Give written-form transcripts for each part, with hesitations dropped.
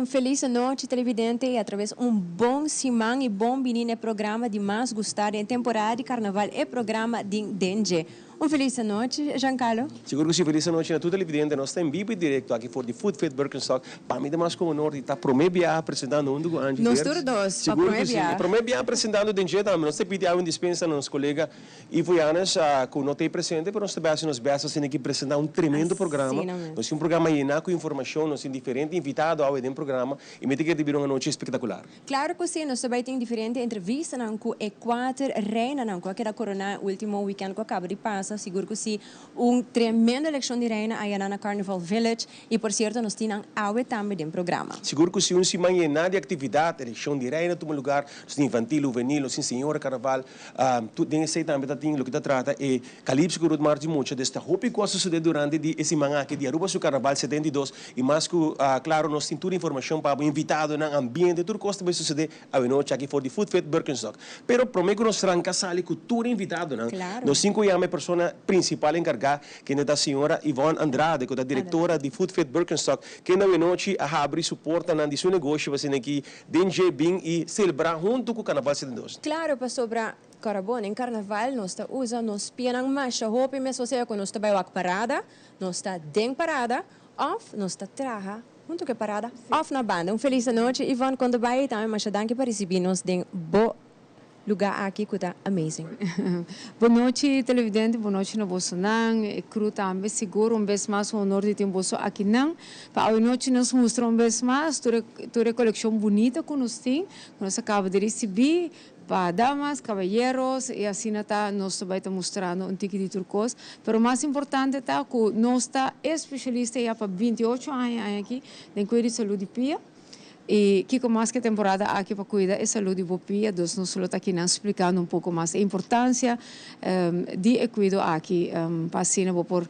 Feliz noite, televidente, e através bom semana e bom menino programa de mais gostado em temporada de carnaval e programa de Dengue. Feliz noite, Giancarlo. Seguro que sim, feliz noite a tudo televidente. Nós estamos em vivo e direto aqui for the Food Fit Birkenstock. Para mim, mais como norte, está promebia apresentando um do Andy. Nós todos, seguro que sim. Promebia apresentando Dengue também. Nós temos pedido em dispensa nos colegas Ivo Yanes, que não tem presente, mas nós também nos beijos temos que apresentar programa. Programa. Nós temos programa lleno com informação, nós temos diferentes invitados ao programa e me tem que ter uma noite espetacular. Claro que sim, nós também temos diferentes entrevistas com o Equator Reina, que era corona último weekend que acaba de passar. Seguro que sim, tremenda eleição de reina aí na Carnival Village e por certo nós temos awe também no programa. Seguro que sim, semana llena de atividade, eleição de reina, todo lugar, nós infantil, juvenil, nós senhora carnaval, tudo tem esse também tem o que trata e Calipso que mar de muito desta roupa que suceder durante esse semana aqui de Aruba su Carnaval 72 e mais que claro nós temos toda informação para o invitado no ambiente tudo costa vai suceder a noite aqui for the Food Fit Birkenstock. Pero prometo nós tranca sali com todo invitado, não? Claro. Nós cinco é a pessoa principal encarregada que é a senhora Ivone Andrade, que é a diretora de Food Fit Birkenstock, que na noite a abre suporta na seu negócio você aqui Dengue Bing e celebrar junto com o Carnaval 72. Claro, para sobrar Carabona, em Carnaval, nós está usando nos pianang masha, roupa mesmo você que nós está baiwak parada, nós está den parada, off, nós está traha, junto que parada, off na banda. Feliz noite, Ivone, quando vai também, mas danke para receber-nos de bo lugar aqui que está amazing. Boa noite, televidente, boa noite na vossa nang, cru também seguro vez mais o honor de ter vosso aqui não. Para a noite nos mostra vez mais toda a coleção bonita que nós temos, que nós acaba de receber. Para damas, caballeros, e assim nós também estamos mostrando tique de turcos. Mas o mais importante é que nós estamos especialistas para 28 anos aqui, em cuidar de saúde pia. E que com mais que temporada aqui para cuidar da saúde da pia, nós só aqui explicando pouco mais a importância de cuidar aqui para assim por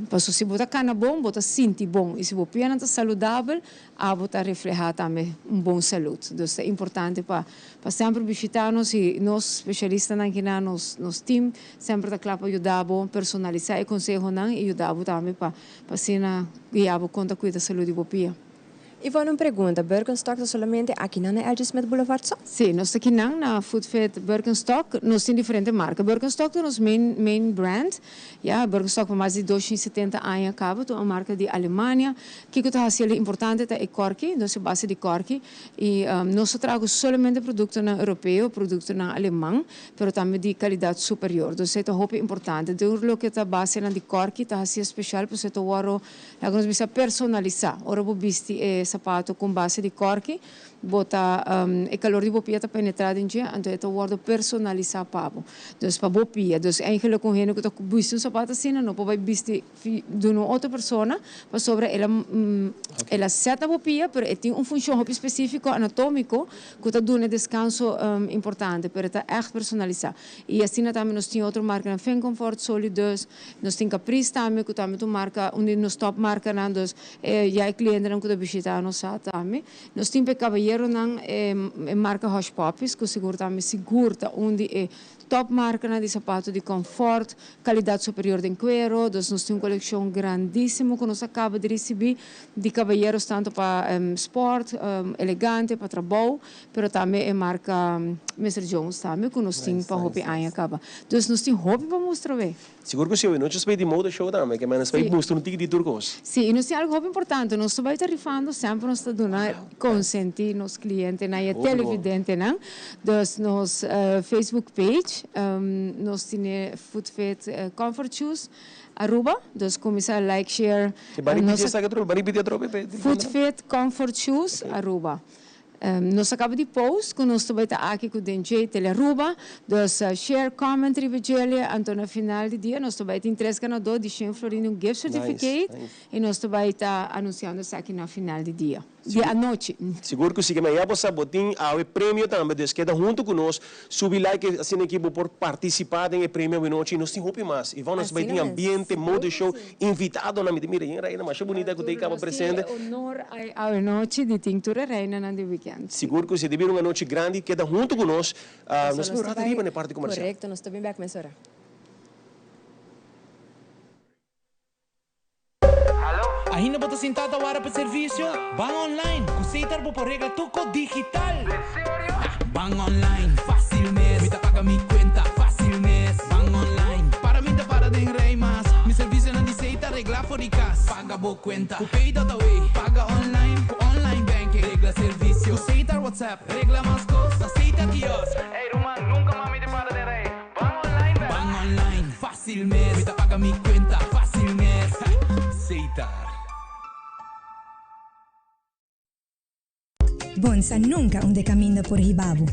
para se botar cana bom, botar sentir bom e se você pia está saudável, a botar reflejar também bom saúde. Então é importante para sempre visitar-nos e nós especialistas aqui nos time sempre está claro para ajudar bom personalizar e consejo não e ajudar também para assim guiar conta cuidar da saúde da pia. Ivone, uma pergunta, Birkenstock somente aqui na Elgismet Boulevard só? Sim, nós aqui na Food Fit Birkenstock, nós temos diferentes marcas. Birkenstock é o nosso main brand, Birkenstock por mais de 270 anos acaba, é uma marca de Alemanha, que está sendo importante é Corky, nossa base de Corky, e nós trazemos somente produtos europeus, produtos alemães, mas também de qualidade superior. Então, isso é muito importante. O que está base de Corky está sendo especial, porque isso é nós precisa personalizar. Ora, você sapato com base de corky, bota o calor de bopia está penetrado em dia, então é o personalizar papo. Então para bopia, então eigenlijk com gente que está visto um sapato assim, não pode vestir de uma outra pessoa, para sobre ela seta bopia, mas tem uma função específica anatômico que está dando descanso importante, para está echt personalizar. E assim também nós temos outra marca, Fem Comfort, Solidus, nós temos Caprice também, que também uma marca, onde nós top marca, então já cliente não que está visitando no sa também. Nós temos caballero nan marca Hush Puppies, que seguro também segura onde é top marca de sapato de conforto, qualidade superior de cuero. Nós temos uma coleção grandíssima que nós acaba de receber de caballeros tanto para sport, elegante, para trabalho, mas também é marca Mr. Jones também, que nós temos para roupa aí acaba. Então nós temos roupa para mostrar. Seguro que sim, nós temos de moda show também, que nós vamos mostrar um tique de turcos. Sim, e nós temos algo importante, nós estamos tarifando sempre, nós estamos dando consentir nos clientes, na televidente, nos Facebook page, nós temos Food Fit Comfort Shoes, Aruba, dus começar like, share. Food Fit Comfort Shoes, Aruba. Nós acabamos de post, que nós estamos aqui com o DJ Teleruba, dus share, comment, ribegelha, então no final do dia nós estamos em 3 ganador de Shane Florino gift certificate e nós estamos anunciando isso aqui no final do dia. À noite. Seguro que sim, mas já você botem o prêmio também, dus queda junto conosco, subir like assim aqui por participar em prêmio à noite, nós temos roupa mais. E vamos vai ter ambiente, moda show, invitado na mira, ainda reina, mas bonita que tem acaba presente. Honor à noite de tintura reina na weekend. Seguro que se deve uma noite grande, queda junto conosco, nós vamos rata riba na parte comercial. Correto, nós estamos bem começar. Ainda bota sentada hora para serviço? Van online, aceitar por regra tuco digital. Van online, fácil mes. Me paga mi cuenta, fácil mes. Van online, para mim para de rei mas. Mi serviço não aceita regla for de casa. Paga boa cuenta, o pay da way. Paga online, online banking. Regla serviço, aceitar WhatsApp. Regla mais coisas, aceita kiosco. Ei, Roman, nunca mami de para de rei. Van online, fácil mes. Me paga mi cuenta, fácil mes. Aceitar. Bonsa nunca onde caminha por Hibabo.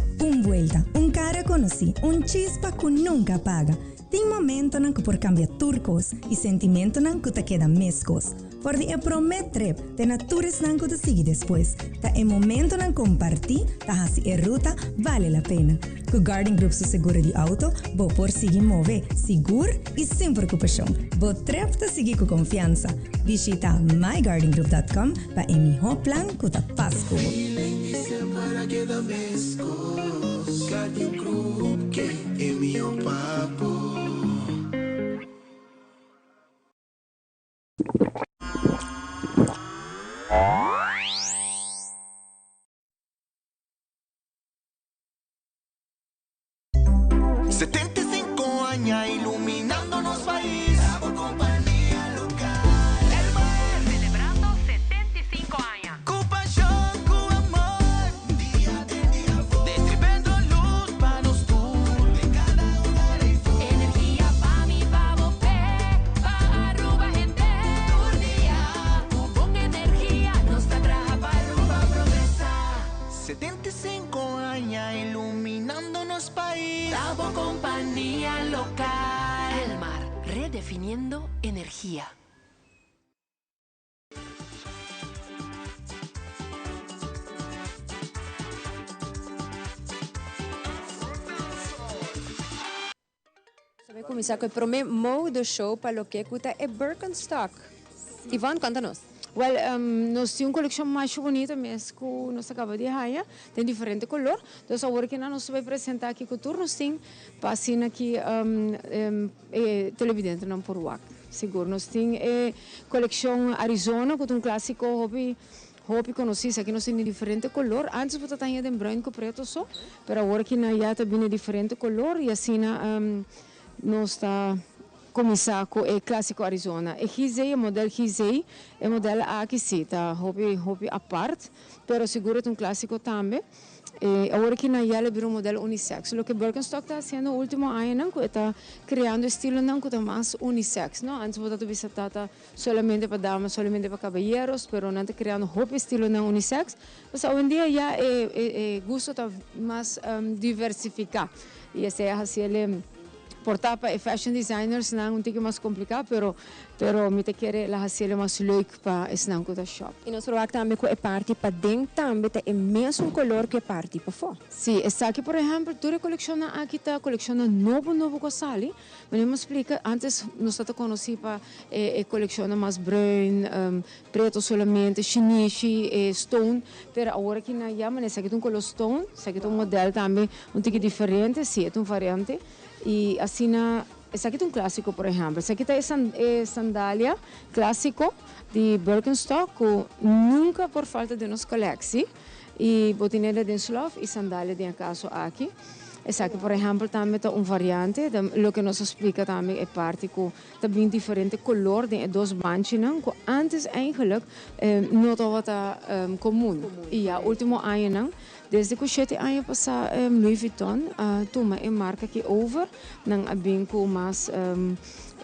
Vuelta, cara conheci, chispa que nunca paga. Tem momento que por cambiar turcos e sentimento que te queda mescos. Por de prometer, te naturas que te sigue depois. Ta é momento que compartir, ta hasi a ruta vale a pena. Com Garden Group su seguro de auto, vou por seguir mover, seguro e sem preocupação. Vou trep te seguir com confiança. Visita mygardengroup.com para emitir plan que te faz como. Garden Group, que é meu papo. Iluminando nos país. Por companhia local. El Mar celebrando 75 años. Com paixão, com amor. Dia distribuindo luz para nós todos. De cada lugar e for. Energía para mí, para você, para Aruba, gente. Por dia, com energia, nossa traja para Aruba progressar. 75 anos iluminando nos país. Por compañía local. El Mar, redefiniendo energía. Vamos começar com o primeiro modo show para o que é Birkenstock. Ivan, conta-nos. Well, nós temos uma coleção mais bonita mesmo que nós acabamos de raia, tem diferente color. Então, agora que nós vamos apresentar aqui com o nós temos passando aqui televidente não por WAC. Seguro, nós temos coleção Arizona, com um clássico hobby conhecido, aqui nós temos diferente color. Antes você tinha de branco preto só, mas agora que nós já temos diferente color e assim nós está começar com o clássico Arizona. O modelo Hizei, é modelo aqui sim, tá? Hobby à parte, mas seguro é um clássico também. Agora que na Yale virou um modelo unissex. O que Birkenstock está fazendo no último ano, está criando estilo que está mais unissex. Não? Antes você visitava somente para damas, somente para caballeros, mas não está criando hobby estilo não unissex. Mas hoje em dia já o gosto está mais diversificado. E esse é assim, transportar para fashion designers não um pouco mais complicado, pero me te quer lá fazer mais leuk para esse não da shop. E nós provar também que é parte para dentro também é o mesmo color que é parte para fora. Sim, essa aqui, por exemplo, tu coleciona aqui tá coleciona novo cosali, mas eu me explica antes nós tá conheci para coleciona mais brun, preto solamente, shinichi, stone, pero agora aqui na Yaman essa aqui tem color stone, essa aqui tem modelo também um pouco diferente, sim, é variante e assim na esse aqui é um clássico, por exemplo. Esse aqui é sandália clássico de Birkenstock, nunca por falta de nos colexi. E botinela de slof e sandália de acaso aqui. Esse aqui, por exemplo, também é variante. O que nos explica também é parte que também diferente color de dois banches, que antes eigenlijk não estava comum. E o último ano, desde que o 7 anos passado, Louis Vuitton toma a marca aqui over, não bem com mais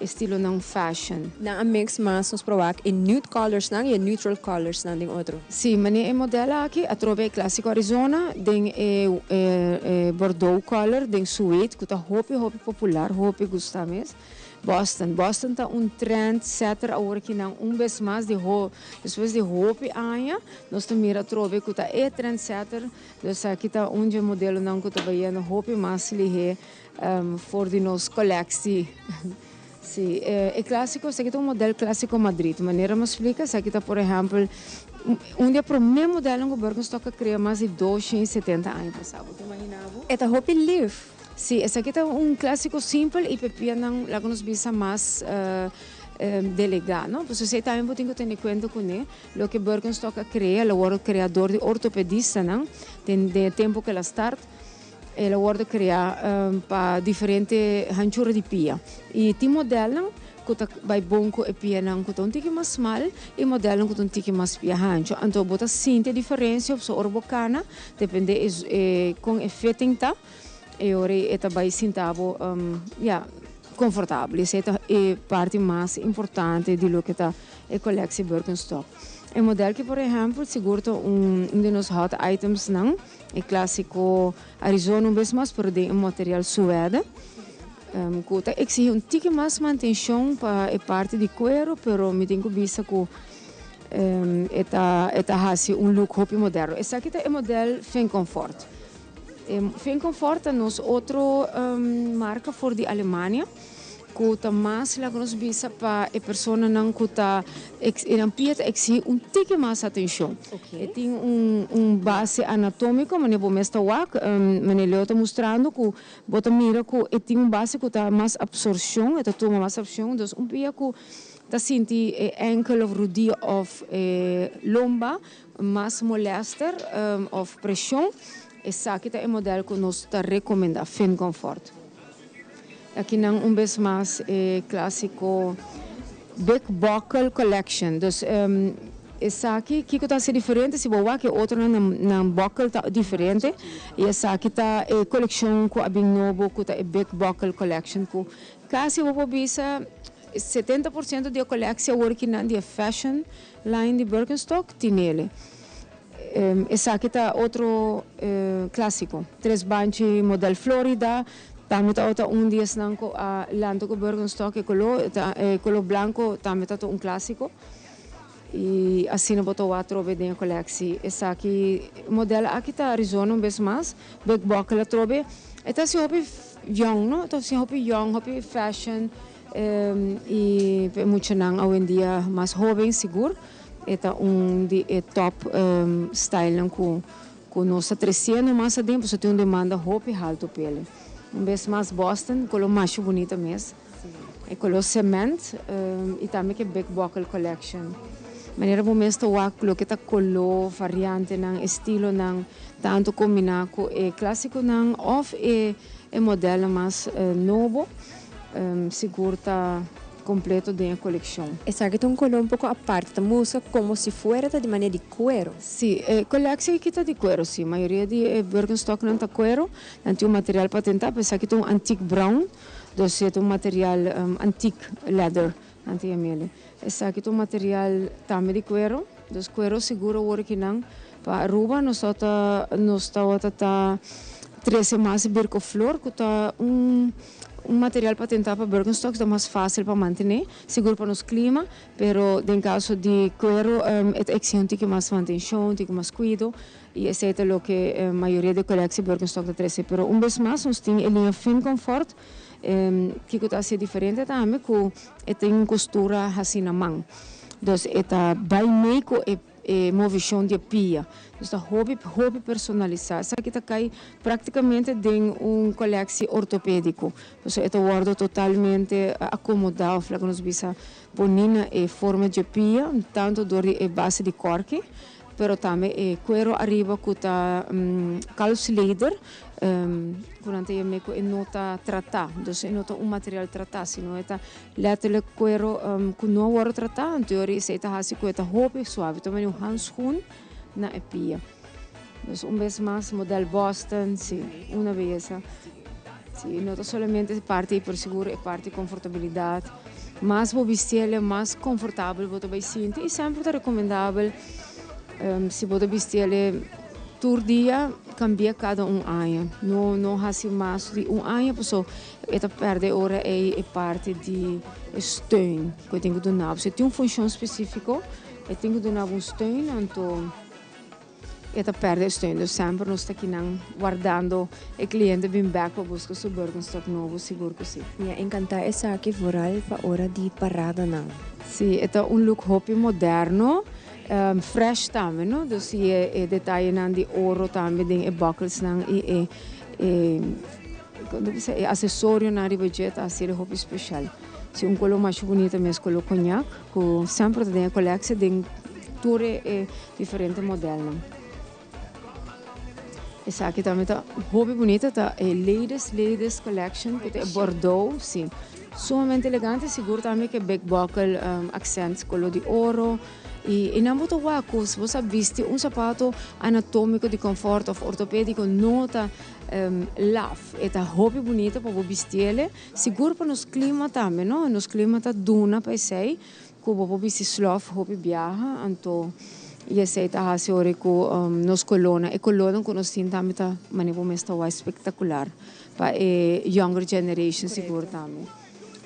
estilo não fashion. Na a mix mas nós provar em nude colors não e neutral colors não tem outro. Sim, mas é modelo aqui, a trove clássico Arizona, tem Bordeaux color, tem suede, que tá hobby popular, hobby gusta mesmo. Boston tá trendsetter agora que não vez mais depois de hobby aia, nós também a trove que tá trendsetter, então aqui tá modelo não que tá bem hobby mais lihe for de nos collectie. Sim, é clássico, esse aqui é um modelo clássico Madrid. De maneira me explica, esse aqui está, por exemplo, dia para o mesmo modelo que o Birkenstock criou mais de 270 anos passado. Você imaginava? É hobby live. Sim, esse aqui é um clássico simples e pepia não lá nos bisa mais delegado, não? Porque você também tem que ter em conta com ele, o que Birkenstock criou, o criador de ortopedista, não? Tem tempo que ela start. Ela guarda criar para diferentes ranchuras de pia. E tem modelo que vai bom com a pia não que um tique mais small e modelo que um tique mais pia rancho. Então bota sente a diferença sobre a orbocana, depende com a fitting tá. E ora esta vai sentavo confortável. Essa é a parte mais importante de lo que tá a coleção Birkenstock. É um modelo que, por exemplo, segura de nos hot items não, é clássico Arizona vez mais, pero tem material suede. Que exige um tique mais manutenção para a parte de cuero, pero me tenho visto que esta look hobby moderno. Esse aqui é o modelo Fin Comfort. Fin Comfort é nos outro marca for de Alemanha. Que está mais lá nos bisa para a pessoa não que está exige um tique mais atenção. Okay. Tem base anatômica, mas não está wak, mas ele está mostrando que bota mira que tem base que está mais absorção, está toma mais absorção, então pia que está senti enkel of rodilha of lomba mais molester of pressão. Esse aqui é o modelo que nós está recomendando, Fin Comfort. Aqui não vez mais clássico Big Buckle Collection. Dus essa aqui que está se diferente, se boa que outro na buckle tá diferente. E essa aqui tá coleção com a bem novo, que tá Big Buckle Collection com quase vou bisa 70% da coleção working na de fashion line de Birkenstock tem nele. Essa aqui tá outro clássico, 3 banchi model Florida. Também está dia nanco a lanto com Birkenstock e color branco também está clássico e assim não botou a trove dentro da coleção. Essa aqui modelo aqui está Arizona vez mais big buckle trove. Está se hobby young, não? Está se hobby young, hobby fashion e muito não hoje em dia mais jovem seguro. Está de top style não com nossa 300 mais tempo só tem demanda hobby alto pele. Vez mais Boston, color mais bonita mesmo. É color cement e também que Big Buckle Collection. Maneira bom mesmo o que tá color variante não estilo não tanto combinar com o clássico não ou o modelo mais novo seguro tá completo da coleção. Essa aqui tem um color um pouco à parte, música como se fosse de maneira de cuero. Sim, a coleção aqui está de cuero, sim. A maioria de Birkenstock não está cuero, não tem um material patentado, mas aqui tem um antique brown, então é um material antique leather, não tem mele. Essa aqui tem um material também de cuero, então cuero seguro o que não para roupa, nós está 13 mais Birkoflor, que está um material patentado para Birkenstocks é mais fácil para manter, seguro para nos clima, pero em caso de cuero, é exigente que mais manutenção, que mais cuidado, e esse é o que a maioria de coleções Birkenstock traz. Pero vez mais, nós temos a linha Fin Comfort, que está ser diferente também, que tem costura assim na mão. Então, é bem meio movição de pia. Então, hobby personalizado. Isso aqui está praticamente em coleção ortopédico. Então, é um guarda totalmente acomodado, para nos bisa bonina e forma de pia, tanto do base de corque, pero também cuero arriba que está calçleder, durante a meco e nota tratar, então nota material tratar, sino é letterlijk cuero que não wordt tratar, em teoria se está assim que é roupa suave, também handschoen na pia. Então vez mais modelo Boston, sim, uma beleza. Sim, nota somente parte por seguro e parte confortabilidade, mais vou vestir mais confortável, vou também sentir e sempre é recomendável se vou vestir todo dia cambia cada ano. Não há mais de ano, pessoal. Esta perde hora é parte de steun que eu tenho que dar. Se tem uma função específica, eu tenho que dar steun, então esta perde steun. Então sempre nós estamos aqui guardando o cliente bem back para buscar o Birkenstock novo, seguro que sim. Me encanta essa aqui floral para hora de parada não. Sim, é look hopi moderno. Fresh também, não? Então, se é detalhe de ouro também, tem buckles não e quando você acessório na budget, assim é roupa especial. Se color mais bonito mesmo color cognac, que sempre tem a coleção tem tudo diferente modelo. Essa aqui também tá roupa bonita, tá ladies collection, que é Bordeaux, sim, sumamente elegante, seguro também que back buckle accents color de ouro. E não muito guapo, se você veste sapato anatômico de conforto ou ortopédico, nota love, é roupa bonita para vestir, seguro para nos clima também, não? Nos clima tá duna para sei, que você vestir slof, roupa viaja, então e esse tá assim ora com nos colona, e colona que nós temos também tá maneiro mesmo tá espetacular para younger generation seguro também.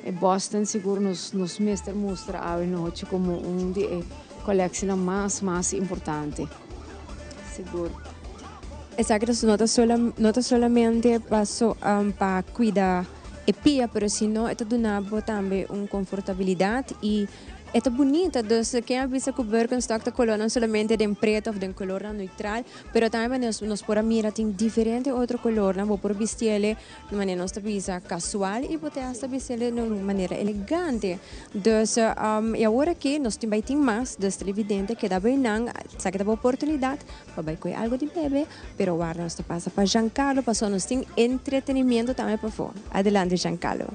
E Boston seguro nos mestre mostra a noite como de coleção mais importante. Seguro. Exacto, nota solamente paso para cuidar a pia, pero sino esto dona também uma confortabilidade e é bonita, então quem a vista que o Birkenstock da color não somente de preto ou de color neutral, mas também nós podemos mirar tem diferente outro color, não vou por vestir ele de maneira nossa visa casual e pode até vestir ele de uma maneira elegante. Então, e agora que nós também tem mais, então é evidente que dá bem não, sabe da oportunidade para comer algo de bebê, pero agora nós passa para Giancarlo, passou nós tem entretenimento também para fora. Adelante, Giancarlo.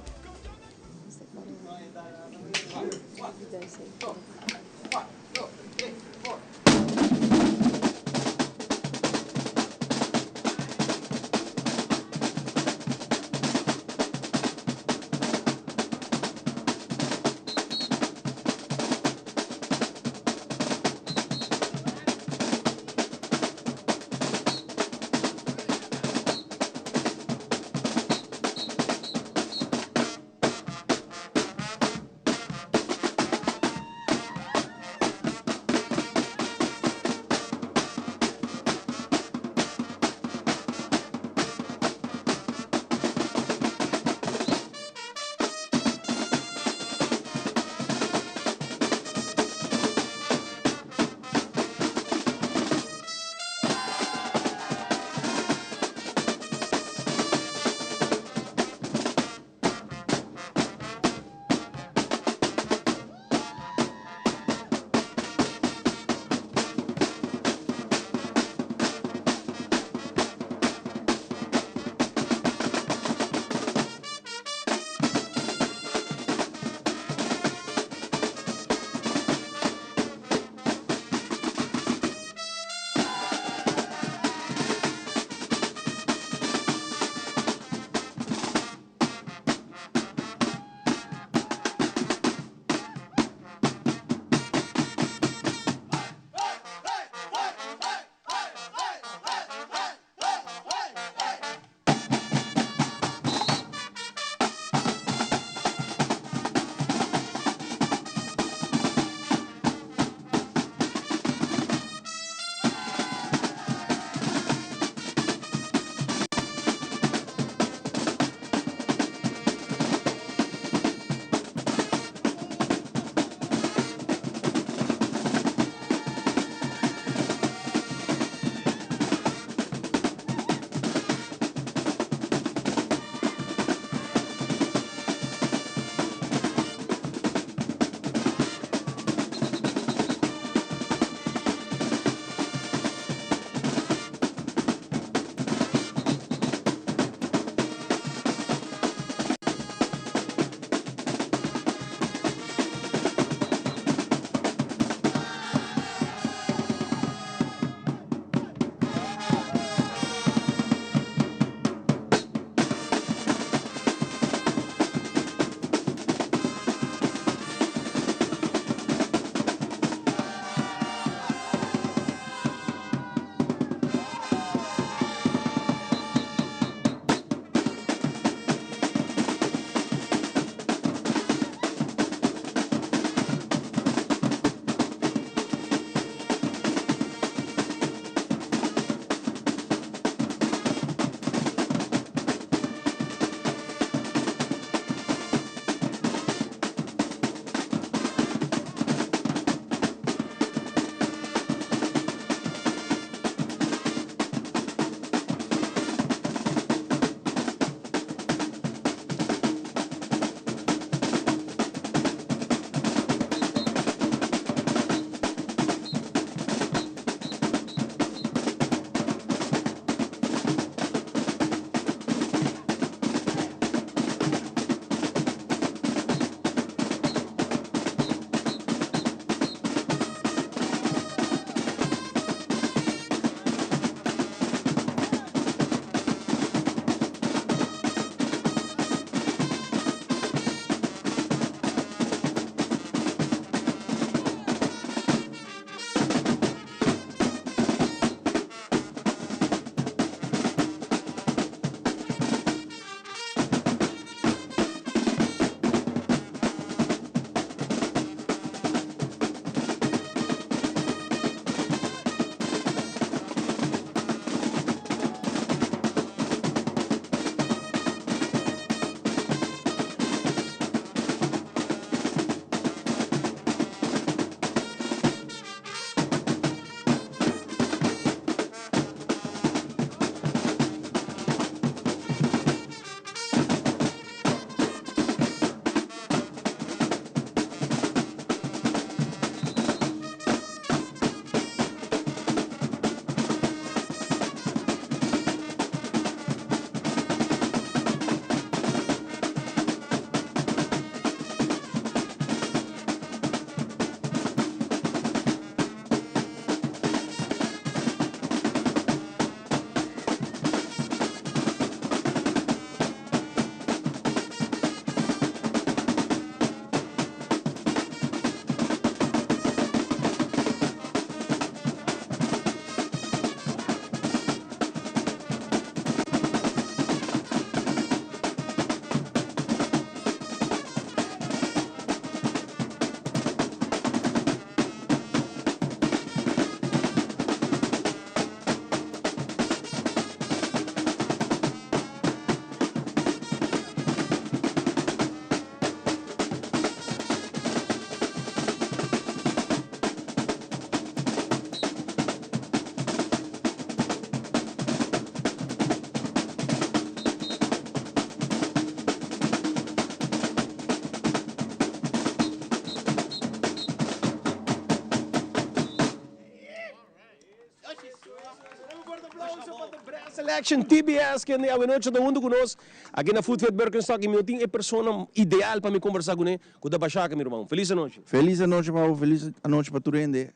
Selection TBS, que é a noite do mundo conosco. Aqui na Food Fed Birkenstock, eu tenho a pessoa ideal para me conversar com ele, com o da Bachaca, meu irmão. Feliz noite. Feliz noite, Paulo. Feliz noite para tu rende.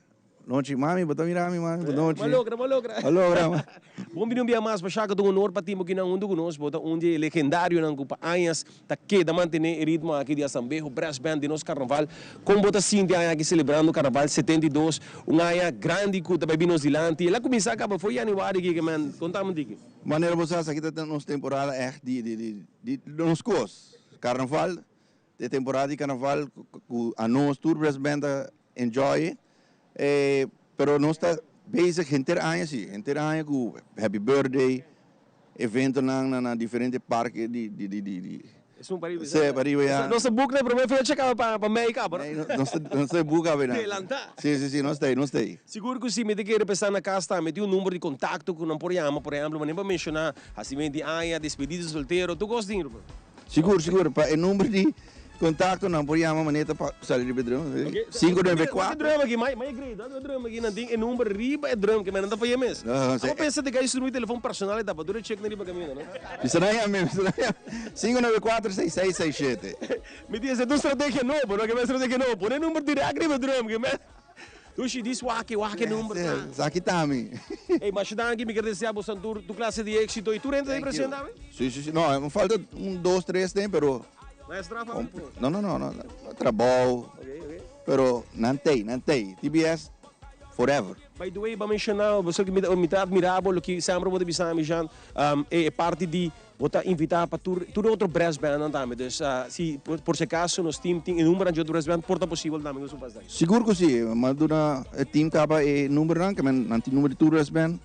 Noite, mami, bota mirami, mami. Boa noite. Malogra. Malogra. Bom dia, um dia mais, Bachaca, do honor para ti, que não mundo conosco, bota dia legendário, não culpa anos, tá que da manter o ritmo aqui de Assambejo, brass band de nosso carnaval, como bota sim de aqui celebrando o carnaval 72, aia grande que também vimos dilante. Ela começou a acabar, foi em januário que man, contamos aqui. Maneira você aqui tá nossa temporada é de nos cos. Carnaval, de temporada de carnaval, a nós tour brass band enjoy. Pero não está basic inteiro ano com happy birthday, evento na diferente parque de Isso para ir. Sim, para ir já. Nossa book né, primeiro foi checar para Mexico, Não sei buga bem. Sim, não está. Seguro que se me quer pensar na casa, me um número de contato que não por exemplo, mas nem para mencionar, assim de aia, despedida solteiro, tu gosta de ir? Seguro, para o número de contato não por chamar maneta para sair de bedroom. 594. Drama aqui, mais grande, drama aqui, não tem número riba é drama que mas não dá para ir mesmo. Eu penso de que isso no telefone personal dá para dura check na riba caminho, não? Isso não é mesmo, 594-6667. Me diz, é tua estratégia nova, não que é estratégia nova, põe número direto riba drama que mas tu se diz wake número. Aqui também. Ei, mas dá aqui me quer dizer a você tu classe de êxito e tu rende a impressão também? Sim, não, me falta 2, 3 tem, pero não, trabalho, pero não tem, TBS forever. By the way, para mencionar, você que me admirável, que sempre vou dizer é parte de botar invitar para tudo outro brass band também. Então, se por se acaso nós tem número de outro brass band, porta possível também nos faz daí. Seguro que sim, mas durante o time acaba número não, que não tem número de tour brass band.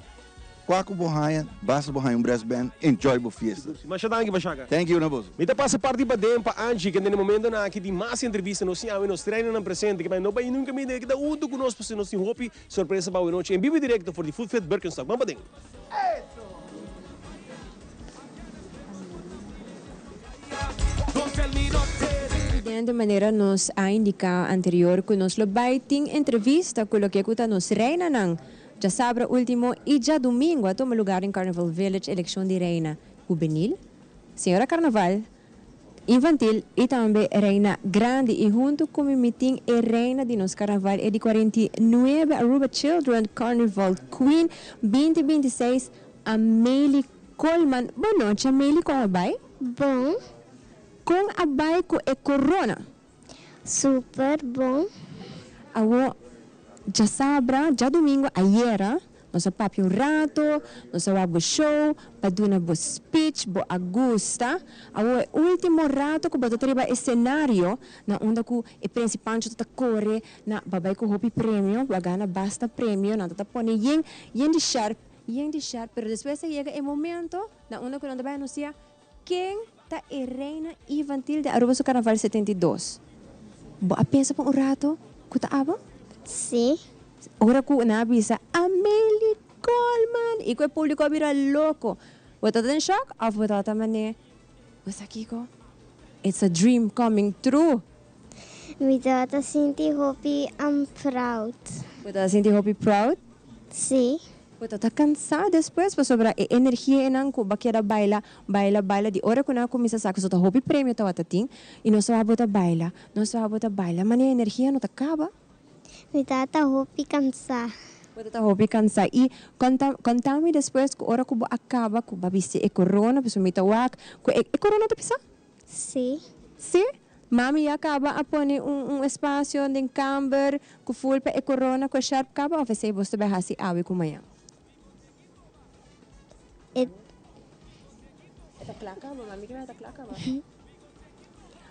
Quaco bohaia, basta bohaia brass band, enjoy a fiesta. Mas já aqui, Bachaca. Thank you, Naboso. Me passa parte para dentro para Angie, que no momento na que tem mais entrevista nós temos nos treinos na presente, que mas não vai nunca me que dá udo conosco para nós tem hope surpresa para a noite em vivo direto for the Food Fed Birkenstock. Vamos para dentro. De maneira nos a indicar anterior que nos lo baiting entrevista com o que kuta nos reina nang já sábado último e já domingo a tomar lugar em Carnival Village eleição de reina juvenil, senhora carnaval, infantil e também reina grande e junto com o meeting e reina de nos carnaval é de 49 Aruba Children Carnival Queen 2026 Amelie Coleman. Boa noite, Amelie, como vai? Bom, Com a vai com a corona. super bom. Awo, já sabra, já domingo, ayer, nós papi um rato, nós wabo show, paduna bo speech, bo agusta. Awo, último rato que boto triba escenário, na onda que o principante tota corre, na babay ko hopi prêmio, wagana basta prêmio, na tota pone yen de sharp, pero depois chega o momento, na onda que não vai anunciar, quem tá a reina infantil de Aruba do Carnaval 72. Bo a pensa por um rato, que tá aba? Sim, Ora ku nabisa Amelie Coleman e que o público vira louco. Você tá em choque? Ou você tá mané? Você aqui ko? It's a dream coming true. me dá sentir happy and proud. Você tá sentindo happy proud? Sim, Você tá cansado depois para sobrar energia enang ko bakira baila de hora que na começa a sacar so tá happy prêmio tá watating e não só bota baila, mas a energia não tá acaba. me dá happy cansar. Você tá happy cansado e contame depois que hora que acaba que babisi e corona, pessoa me tawak, que corona tá pisa? Sim, Sim? Mami acaba a pôr espaço em camber que full para e corona que sharp acaba ou você você vai hasi awi com manhã. Tá claca, mami que tá claca, mami.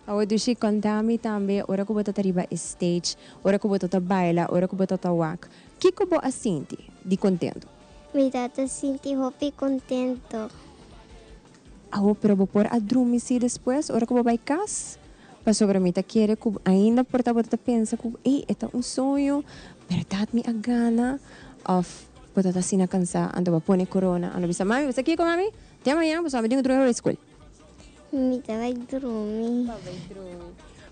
Awo dushi contami também ora que bota riba stage, ora que bota baila, ora que bota wak. Que que bo asinti de contento? me dá sentir happy contento. Awo pero bo por a dormir se depois, ora que bo vai cas. Para sobre mim tá querer que ainda por tá bota pensa que é um sonho, verdade me a gana of bota tá sina cansa ando ba pone corona, ando bisa mami, você aqui com mami? Até amanhã, você vai dentro da escola. Me dá dormir.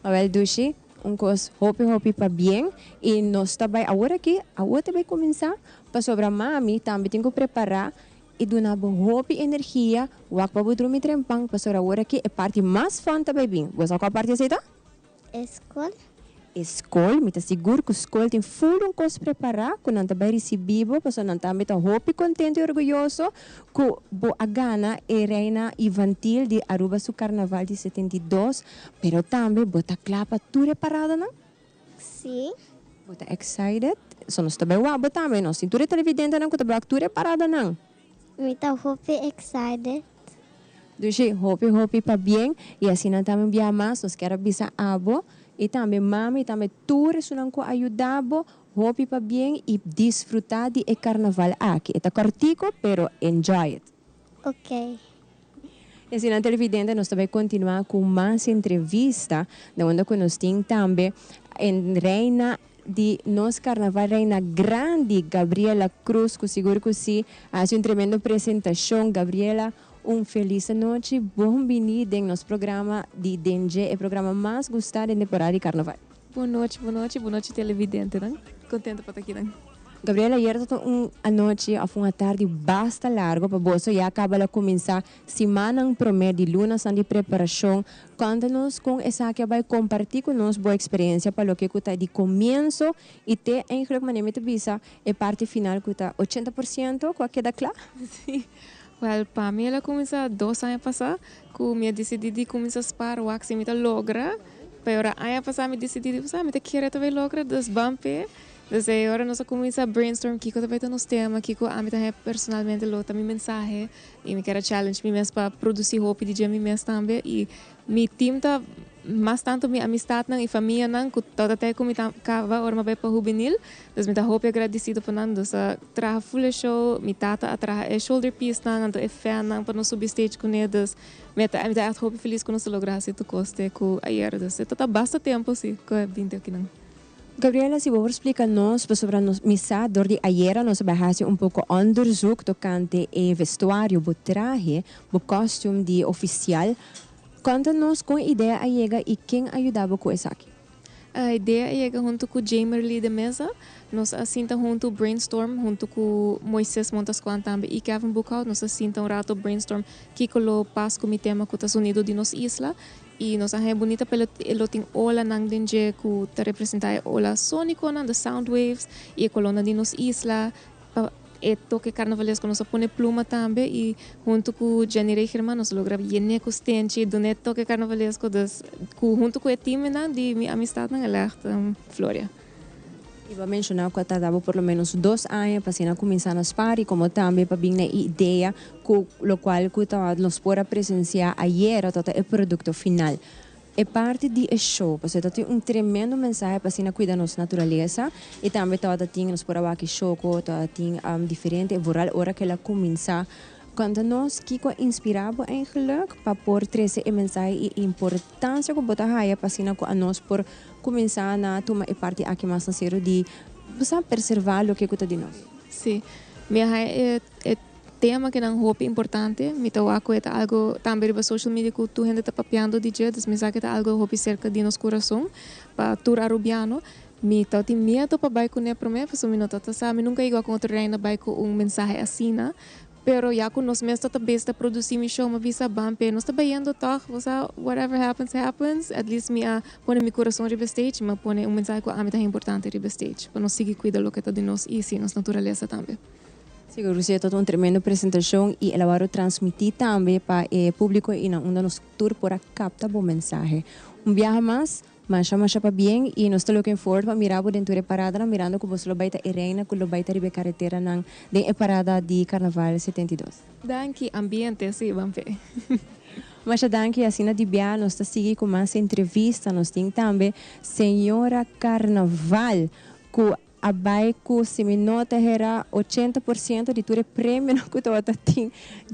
Awel dushi, cos hopi para bem e nós também agora que a outra vai começar para sobra mami também tem que preparar e donar roupa e energia, wak para dormir trempang, para sobra hora que é parte mais fã também bem. Você qual parte aceita? Escola. Escola, me tá seguro que a escola tem full um coisa preparar, que não também recebido, para não também tá roupa contente e orgulhoso, que a gana é reina infantil de Aruba su Carnaval de 72, pero também bota clapa tudo preparada, não? Sim. Bota excited, só nós também wabo também, não? Se tudo televidente não, que também tudo preparada não? Me tá hope excited. Doce, hopi para bem, e assim não também via mais, nós queremos bisa abo, e também mami, também tudo isso não ajudabo, hopi para bem e desfrutar de carnaval aqui. É cortico, pero enjoy it. Ok. E assim na televidente, nós também continuar com mais entrevista, onde nós temos também em Reina de nosso carnaval Reina Grande, Gabriela Cruz, que seguro que sim, faz uma tremenda apresentação. Gabriela, feliz noite, bem-vinda em nosso programa de DNG, o programa mais gostado da temporada de carnaval. Boa noite, televidente, né? Contenta por estar aqui, né? Gabriela, ayer a noite, uma tarde bastante larga, para você já acaba de começar semana promédio de lunas de preparação. Conta-nos com essa que vai compartilhar com nós boa experiência para o que está de começo e até em que maneira de visa a parte final que está 80%, qual queda claro? Sim. Well, para mim, ela começou 2 anos passar, que eu decidi de começar a spar o que me logra, pero ano passado me decidi de me querer também logra dos bumper. Desde agora nós começamos a brainstorm Kiko também nos temas, Kiko a mim também personalmente lo também mensagem e me quero challenge me mesmo para produzir roupa de dia me mesmo também e meu time tá mais tanto minha amistade e família não que toda até como tá cava hora vai para juvenil, dus me tá roupa agradecido por não dus traga full show me tata atrás é shoulder piece não ando é fan não para nós subir stage com eles me tá echt roupa feliz com nós lograr se tu coste com ayer dus tá basta tempo sim que vinte aqui não. Gabriela, se você explicar-nos sobre a missa de ayer, nós vamos fazer pouco onderzoek tocante o vestuário, o traje, o costume de oficial. Conta-nos com a ideia chega e quem ajudava com isso aqui. A ideia chega junto com o Jamerly de mesa, nós assinta junto brainstorm, junto com Moisés Montascuan também e Kevin Buchhout, nós assinta rato brainstorm que colo pas com o tema que está unido de nossa isla. E nós é bonita pelo elo tem ola nang denje que te representa ola sónico nang the sound waves e a coluna de nos isla e toque carnavalesco nós põe pluma também e junto com Jenny Reicherman nós logra yene com stente do net toque carnavalesco das junto com o time nang de minha amistade nang alert Flória. E vai mencionar que está dando por lo menos 2 anos para começar a spar e como também para vir na ideia com o qual nós podemos presenciar ayer até o produto final. É parte do show, porque tem tremendo mensagem para cuidar da nossa natureza e também nós podemos aqui show tem diferente voral hora que ela começa. Quando nós Kiko inspirado eigenlijk para por trazer a mensagem e importância que botar aí para nós por começar a tomar parte aqui mais sério de preservar o que está de nós. Sim, é tema que não roupa importante, me tá é algo também para social media que tu gente está papiando de dia, das mensagens é algo roupa cerca de nosso coração para tur arubiano. Me tá tem medo para baixo né para mim, porque me não tá sabe nunca igual com outro reina baixo mensagem assim, né? Pero já com nós mesmos tá besta produzir mi show, uma visa bampe, nós tá baiando tá, você whatever happens, at least me põe meu coração de stage, me põe mensagem que a mim tá importante de stage, para nós seguir cuidar do que tá de nós e sim, nossa natureza também. Seguro que é uma tremenda apresentação e ela vai transmitir também para o público e onde nos tour para captar bom mensagem. Viaje mais para bem e nós estamos looking forward para mirar dentro da parada, mirando como você vai estar reina, como vai estar a carretera de parada de Carnaval 72. Danke, ambiente, sim, vamos ver. Mas danke, assim na DBA, nós estamos seguindo com mais entrevista, nós temos também Senhora Carnaval, que a baico se me nota era 80% de tudo prêmio que tu tem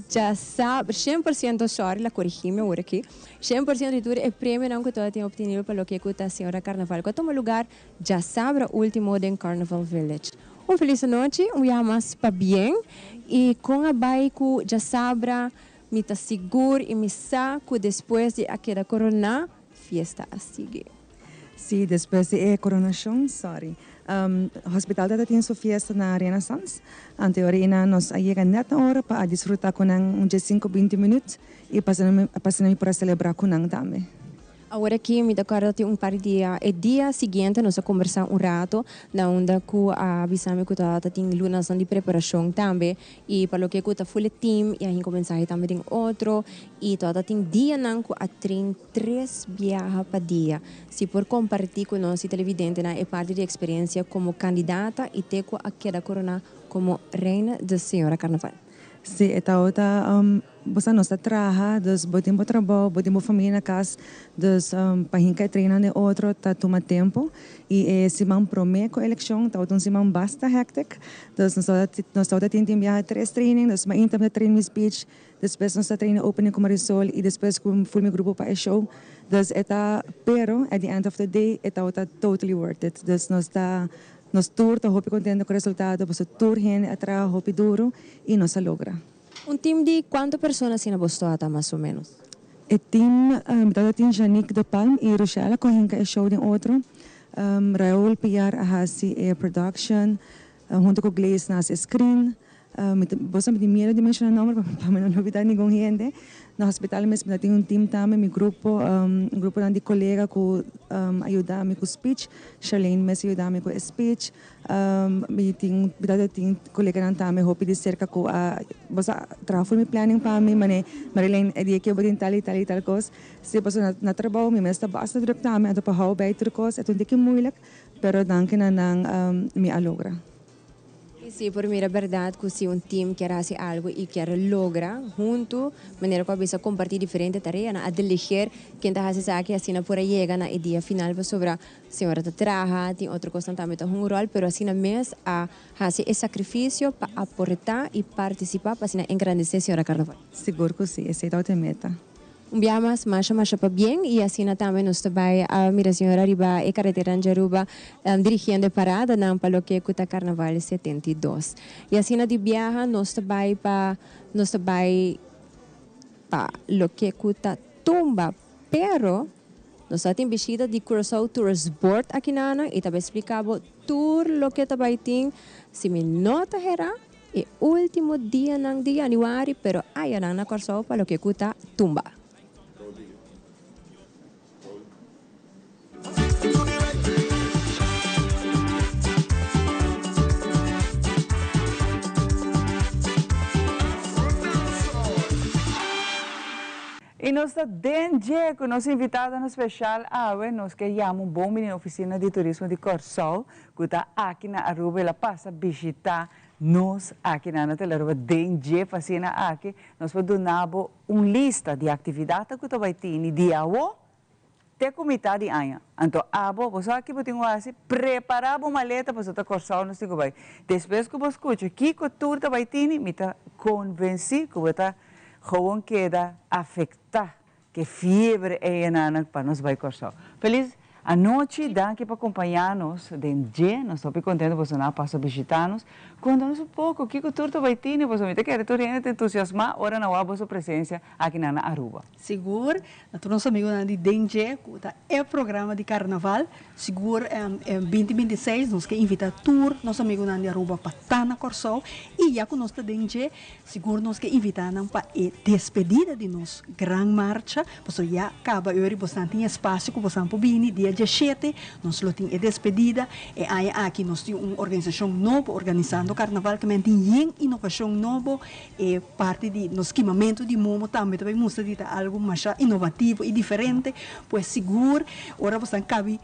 já sabe 100% sorry la corrigime agora aqui 100% de tudo é prêmio que tu tem obtido para o que está a senhora Carnaval que toma lugar já sabe o último em Carnival Village. Feliz noite, dia mais para bem e com a baico já sabe me está seguro e me saco depois de aquela corona fiesta a seguir. Sí, después de coronación, sorry. hospital dat tem sua fiesta na Renaissance. Anteorina nós chega net na hora para desfrutar com uns 5-20 minutos e passamos para celebrar com nós também. Agora aqui me acordo de par de dias. E dia seguinte nós conversar rato, na onda que avisamos que tá tem lunas de preparação também e para o que tá full team e aí começar também tem outro e tá tem dia não que a 3 viagens para dia. Se por compartilhar com nós televidente na é parte da experiência como candidata e ter com a queda corona como reina da Senhora Carnaval. Sim, então você não está trabalhando, dus botamos trabalho, botamos família na casa, dus para gente treinar de outro, tá toma tempo e se man promete com a eleição, então se man basta hectic, dus nós estamos tentando viajar 3 training, dus mas então treino speech, depois nós treino opening com Marisol e depois com full meu grupo para o show, dus pero at the end of the day, está totally worth it, dus nós tour está hope contente com o resultado, você tour gente atrás hope duro e nós logra. Team de quantas pessoas se na Boston mais ou menos? O team, tem Janique de Palm e Rochelle, com quem é show de outro. Raul Piar Ahasi é production, junto com Glaze nas screen. Você me medo de mencionar o nome, para não novidade ninguém gente. No hospital mesmo tem team também, meu grupo, grupo de colega que ajuda-me com speech, Charlene mesmo ajuda-me com speech, tem colega também, hope de cerca que você trabalha meu planning para mim, Marilene, é dia que eu vou tentar tal coisa, se você na trabalho, me está basta druk também, então para how beter coisa, é tudo que moeilijk, pero danke na me alogra. Sí, por mí es verdad que si un team quiere hacer algo y quiere lograr junto, manera que a veces compartir diferentes tareas, a delegar quien hace esa que así no por llegar a el día final sobre señora te trabaja, tiene otra cosa también un rol, pero así no mes a hacer el sacrificio para aportar y participar para así engrandecer señora Carnaval. Seguro que sí, esa es la meta. Un día más para bien y así también nos va a mira señora arriba e carretera en Jaruba dirigiendo parada para lo que cuta Carnaval 72 y así de viaja nos va para lo que cuta tumba pero nos tem visita de Curaçao Tours Board aqui na e também explicava tour lo que também tem se me nota era e último dia de januário pero aí na Curaçao para lo que cuta tumba. E nós está dentro com nossa invitada no especial nós que chamamos bom menino oficina de turismo de Curaçao que está aqui na Aruba ela passa visitar nós aqui na Aruba dentro fascina aqui nós vamos dar lista de atividades que vai ter no dia até comitê de amanhã. Então, você aqui vai ter preparar uma maleta para você Curaçao nós digo vai. Depois que você escuta que tour vai ter, me tá convenci que você gewoon queda afectar que fiebre é nana para nós vai Curaçao. Feliz a noite, danke para acompanhar-nos dentro, nós estamos contentes você não passa visitar-nos. Conta-nos pouco que turto vai ter, você me quer tu gente entusiasmar, ora na hora sua presença aqui na Aruba. Seguro, nosso amigo de DNG, é o programa de Carnaval, seguro em 2026 nós que invita tour nosso amigo de Aruba para estar na Curaçao e já com nosso DNG, seguro nós que invita para a despedida de nós gran marcha, você já acaba hoje você tem espaço que você pode vir dia 17, nós temos a despedida e aí aqui nós temos uma organização nova organizando o carnaval que tem inovação nova e parte de nos equipamento de momo também mostra algo mais inovativo e diferente, pois seguro, ora você cabe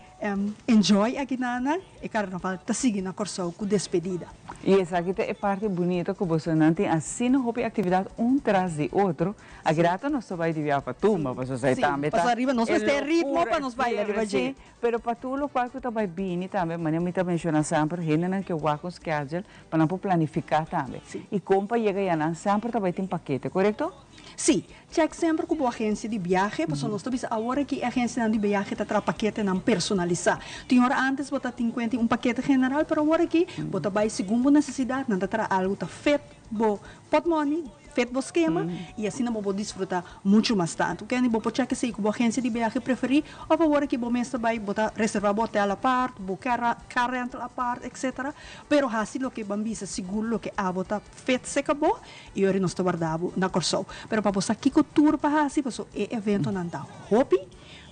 enjoy aqui na e carnaval está seguindo a Curaçao com despedida. E essa aqui é parte bonita que você não tem assim não houve atividade tras de outro. A grata nós só vai de viajar para Tumba, você sai também. Para arriba nós vai ter ritmo para nós vai arriba sim, pero para tu lo qual que vai bem também, mas eu me tá mencionando sempre gente que vai com schedule para não planificar também. E como chega já sempre vai ter paquete, correto? Sim, check sempre com a agência de viagem, porque nós estamos agora que a agência de viagem está trazendo paquete não personalizado. Tinha hora antes você tinha paquete general, mas agora aqui você vai segundo necessidade, não está algo tá feito bo pot money, feito bo esquema, e assim não vou desfrutar muito mais tanto. Que nem vou poder que sei que a agência de viagem preferir, ou favor que vou mesmo vai botar reservar hotel à parte, vou car rental à parte, etc. Pero assim lo que bambisa seguro lo que a botar feito se acabou e ora nós guardamos na Corsol. Pero para você aqui que tour para assim, passou é evento não dá hobby.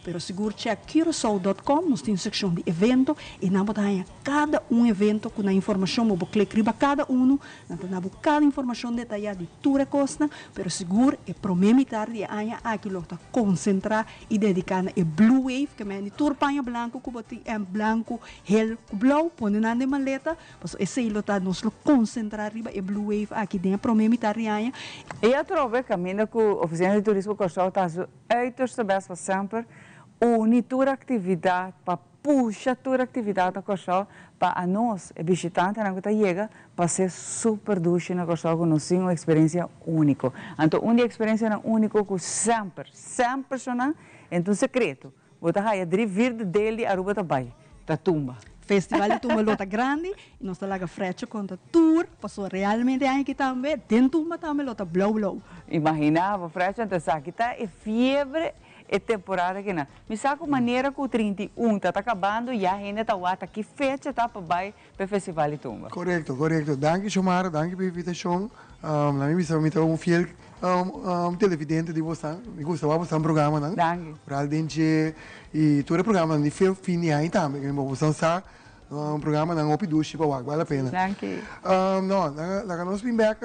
Pero seguro check Curacao.com, nós temos secção de evento e nós botamos cada evento com a informação, vou clicar cada nós temos cada informação detalhada de toda a costa, pero seguro é promemitar de aia aquilo que concentrar e dedicar a Blue Wave, que é de turpanha branco, que botem em branco, hel, blau, põe na maleta, mas esse aí está nós concentrar riba e Blue Wave aqui dentro promemitar de aia. E a trova caminha com a oficina de turismo Corsol está uiters para sempre unir toda atividade para puxar toda atividade da Corsol para nós, visitantes, que chega para ser super duche na Corsol, com nós uma experiência única. Então, uma experiência única que sempre sonam, então secreto. Você vai vir dele a Aruba também, da tumba. Festival de Tumba lota grande, e nós estamos lá frente com a tour, passou realmente aqui também, dentro Tumba também lota blau. Imaginava, frente, então aqui está é febre. É temporada que não. Me saco maneira que o 31 está acabando e a gente está lá, que fecha está para o Festival de Tumba. Correto. Danke, Shomara, danke pela invitação. Na minha visão, me um fiel televidente de você. Me gostava bastante do programa, não? Danke. Para além e todo o programa de fim de ano também, que me gostava programa não opiduche para vale a pena. Danke. Não, nós vim back,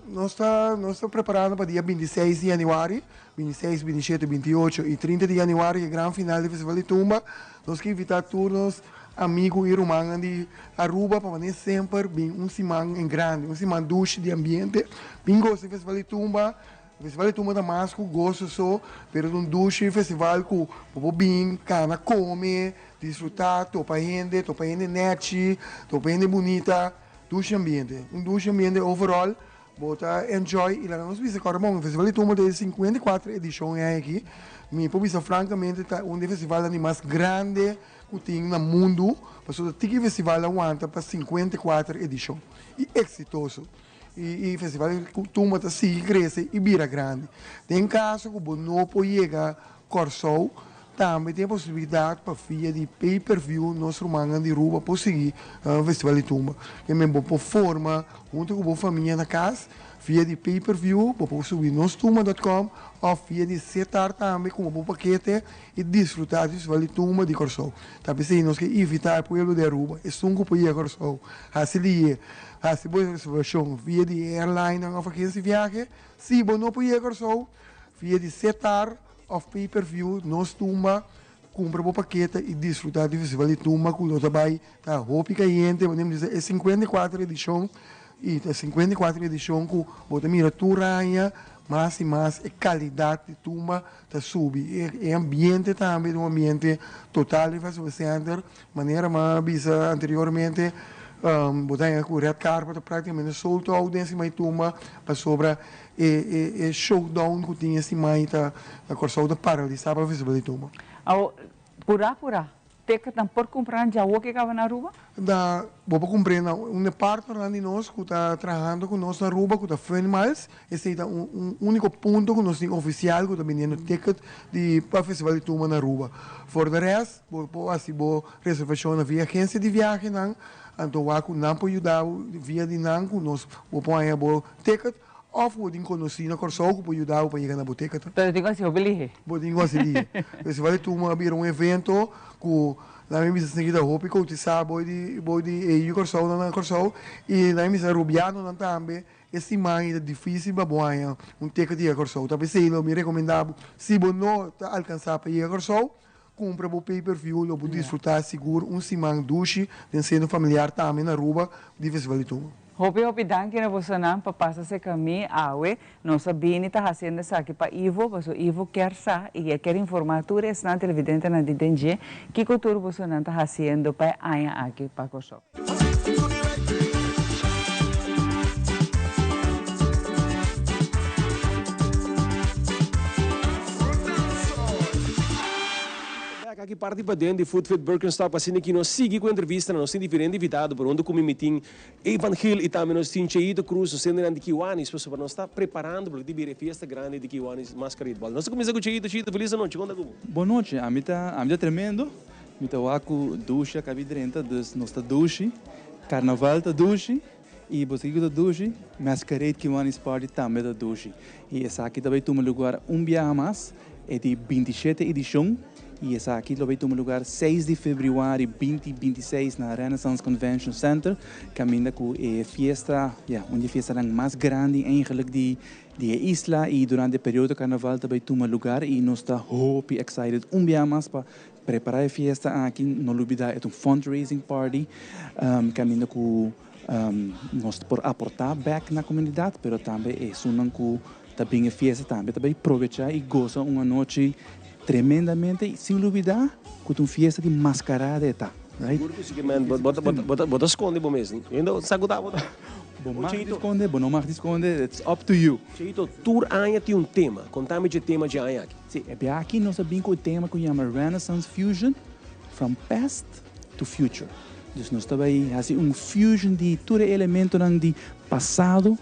nós está preparando para dia 26 de janeiro, 26, 27, 28 e 30 de janeiro, que é o grande final do Festival de Tumba. Nós queremos invitar todos amigos e irmãos de Aruba para fazer sempre bem semana em grande, semana duche de ambiente, bem gosto do Festival de Tumba. O Festival de Tumba da Masco, gosto só, pero um duche festival com o bem, cana, come, desfrutar, topa gente net, topa gente bonita, duche ambiente. Duche ambiente overall, bota enjoy. E lá nós vimos agora, bom, o Festival de Tumba tem 54 edições aqui. Me pubisa francamente, é um dos festivais mais grandes que tem no mundo. Passou do festival aguanta para 54 edições. E exitoso. E o Festival de Tumba está assim, cresce e vira grande. Tem caso que o não pode chegar Corsol, também tem possibilidade para via de pay-per-view nosso irmão de Aruba para seguir o Festival de Tumba. Que é mesmo por forma, junto com a família na casa, via de pay-per-view, para subir nostuma.com ou via de setar também com um bom paquete e desfrutar do Festival de Tumba de Corsol. Também se nós queremos evitar o povo de Aruba, é sunco para ir a Corsol. Assim, se boa reservação via de airline ou agência de viagem, se você não pode ir a Corsol, via de setar of pay-per-view, nós Tumba, compra o paquete e desfrutar do Festival de Tumba, com o trabalho da roupa caliente, podemos dizer, é 54 edição, e é 54 edição que você mira tudo mais e mais, a qualidade de Tumba está subindo, e ambiente também, um ambiente total de Festival Center, maneira mais vista anteriormente, botar com red carpet praticamente solto a audiência mais Tumba para sobre e showdown que tinha esse mais da Corsol da Parali, sabe o Festival de Tumba. Pura. Tem que tampor comprar já o que acaba na Aruba? Vou comprar uma parte de nós que está trabalhando com nós na Aruba, que está Funimals. Esse é um único ponto que nós temos oficial, que está vendendo ticket para o Festival de Tumba na Aruba. For the rest, vou reservação via agência de viagem, então não pode ajudar via de nós, nós vamos pôr o ticket. Ou podem conhecer na Corsol, que pode ajudar para chegar na boteca. Então, tem que ser obelir. Podem conseguir. Você vai ter um evento que na minha missa seguida roupa que você sabe de Corsol na Corsol e na minha missa rubiano também esse mais é difícil para banhar ticket de Corsol. Talvez se eu me recomendava se você não alcançar para ir a Corsol, compra o pay-per-view, ou pode desfrutar seguro semana duche, sendo familiar também na Aruba de Festival de Tumba. Hopi danke na você não para passar esse caminho awe nossa bini está fazendo isso aqui para Ivo, porque Ivo quer sa e quer informar tudo isso na televidente na DNG que cultura você não está fazendo para aia aqui para Corsol. Aqui que parte para dentro de Food Fit Birkenstock, para que nós siga com a entrevista, nós temos diferentes invitados, por onde como meeting Evangelho e também nós temos Cheito Cruz, nós temos de Kiwanis, para nós estar preparando para a festa grande de Kiwanis Masquerade Ball. Nós começamos com Cheito, feliz noite, conta como? Boa noite, a mim tá tremendo, me tá com ducha, cabidrenta, nós está duche, carnaval tá duche, e você que tá duche, Masquerade Kiwanis Party também tá duche. E essa aqui também toma lugar dia a mais, é de 27 edição. E essa aqui vai tomar lugar 6 de fevereiro 2026 na Renaissance Convention Center. Caminha com a festa, uma festa mais grande eigenlijk de isla e durante o período do carnaval também toma lugar e nós está muito excited dia mais para preparar a festa aqui. Não olvidar é fundraising party. Caminha com nós por aportar back na comunidade, mas também é sunang com também a festa também aproveitar e gozar uma noite tremendamente, sem dúvida, com uma festa de mascarada, tá? Right? Bota esconde, bom mesmo. Ainda sabe da bota. Bom esconde, bom não mais esconde, it's up to you. Cheito, tour Anha tem tema. Contame de tema de Anha aqui. Sim, é aqui nós sabemos que o tema que chama Renaissance Fusion, from past to future. Dus nós também fazemos fusion de todo elemento de passado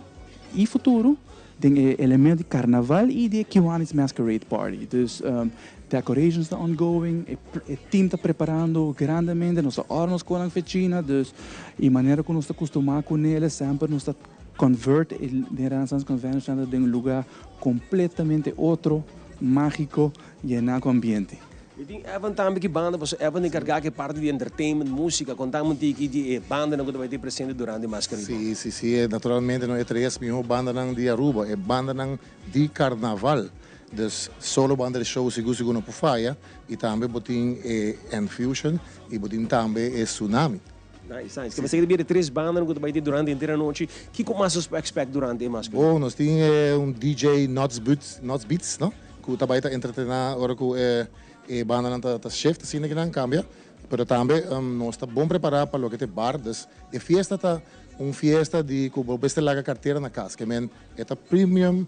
e futuro. Tem elemento de carnaval e de Kiwanis Masquerade Party. Dus decorations estão ongoing, o time está preparando grandemente, nós estamos com a fechina, dus e maneira como nós estamos acostumados com eles, sempre nós estamos convert a Renaissance Convention em lugar completamente outro, mágico e com ambiente. Eu tenho Evan também que banda, você Evan encarregar que parte de entertainment, música, contamos de banda que vai ter presente durante a Masquerade. Sim, naturalmente não é três mil banda de Aruba, é banda de carnaval. Dus solo banda de show seguro no Pufaya e também botin Enfusion e botin também Tsunami. Nice. Que você quer três bandas que vai ter durante a inteira noite. O que mais você espera durante a Masquerade? Bom, nós temos DJ Nots Beats, não? Que também está entretendo agora com e banda não está shift assim que não cambia, mas também nós está bom preparado para o que é bar, dus a festa está festa de que o beste laga carteira na casa, que men é premium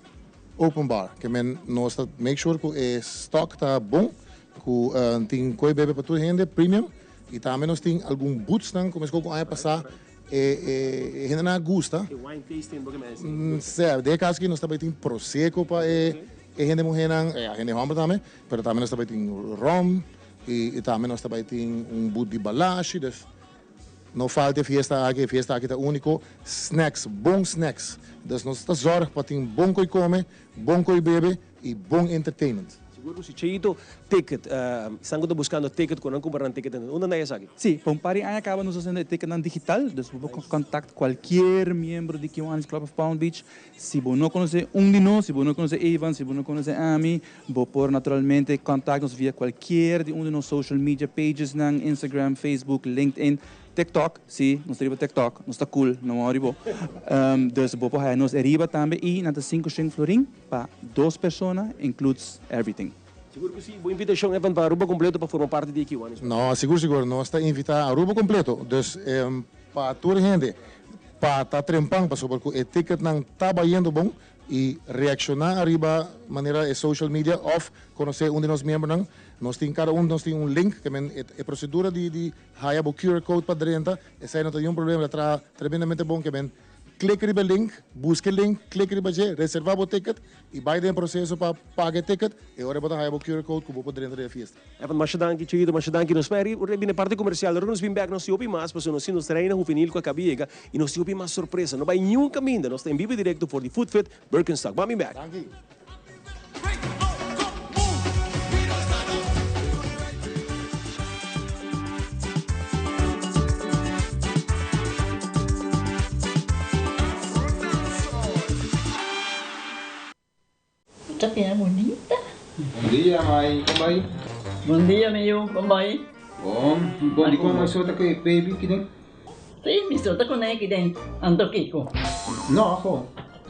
open bar, que men nós está make sure que o stock está bom, que tem coi bebe para toda gente premium e também nós tem algum boots não, como escolho a passar gente não gosta. Wine tasting, porque certo, de caso que nós também tem prosecco para a gente morrer a gente homem também, mas também nós também tem rum e também nós também tem boot de balache, dus não falta festa aqui está único, snacks, bons snacks, dus nós está zorg para ter bom coi come, bom coi bebe e bom entertainment. Seguro se Cheito ticket, estão buscando ticket quando comprar ticket, onde não é isso aqui? Sim, para party acaba nos fazendo ticket digital, dus você pode contactar qualquer membro de Kiwanis Club of Palm Beach. Se você não conhece de nós, se você não conhece Evan, se você não conhece Ami, você pode naturalmente contactar-nos via qualquer de nossos social media pages, Instagram, Facebook, LinkedIn, TikTok, sim, nós temos TikTok, nós está cool, não arriba. Dus você pode nos arriba também e na 5 florim para 2 pessoas, includes everything. Seguro que sim, boa invitação Evan para Aruba completo para formar parte de Kiwanis. Não, seguro, nós está invitado a Aruba completo, dus para toda a gente, para estar trempando, porque o ticket não está indo bom e reaccionar arriba maneira social media of conhecer de nossos membros nós temos cada nós tem link que é a procedura de hire o QR code para dentro esse não tem problema está tremendamente bom que clique no link busque o link clique no reservar o ticket e vai ter processo para pagar o ticket e agora botar hire o QR code que vou para dentro da festa. Evan machadanki Cheito machadanki nos peri na parte comercial nós vim back nós ouvir mais para nós nos treina juvenil com a cabiega e nós ouvir mais surpresa não vai nenhum caminho nós tem vivo direto for the Food Fit Birkenstock. Vamos back. Tapi é bonita. Bom dia, mãe. Como vai? Bom dia, meu. Como vai? Bom dia, como você está aqui, baby, aqui dentro? Sim, me solta com ele aqui dentro. Ando Kiko. Não, pô.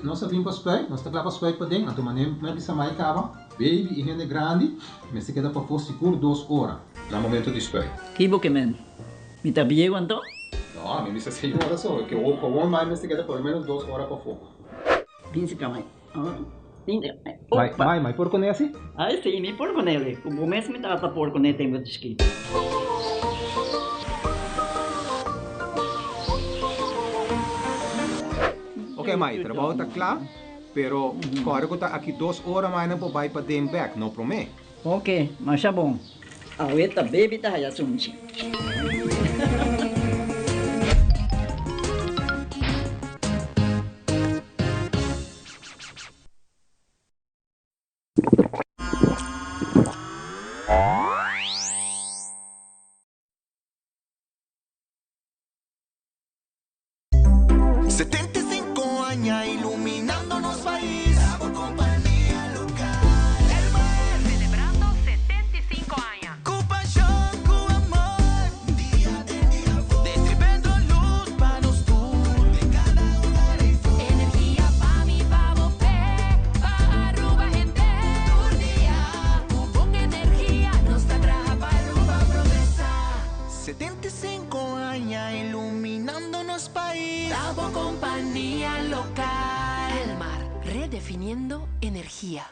Nós estamos para spray, nós estamos para dentro. Então, mas essa mãe acaba. Baby e gente grande, mas se queda para for seguro 2 horas. No momento de spray. Que bom que men. Me tá bem quanto? Não, a mim me 6 horas só. Que o mais, mas se queda por menos 2 horas para fogo. Vem se mãe. Mai porco não é assim? Ah, sim, me porco nele. O momento me trata porco nele tem muito escrito. Ok, Mai, trabalho está claro, pero agora que está aqui 2 horas mais não vai para den back, não promete. Ok, mas tá bom. A ueta baby tá aí assunto. Años iluminando nos país. Por compañía local. El mar Celebrando 75 años. Con pasión, con amor. Día distribuyendo luz para nos tour. De cada hogar y flor. Energía pa' mi pavo, pa' Aruba, gente. Un día, con energía, nos trabaja pa' Aruba progresar. 75 años iluminando nos país. Por compañía local. El mar, redefiniendo energía.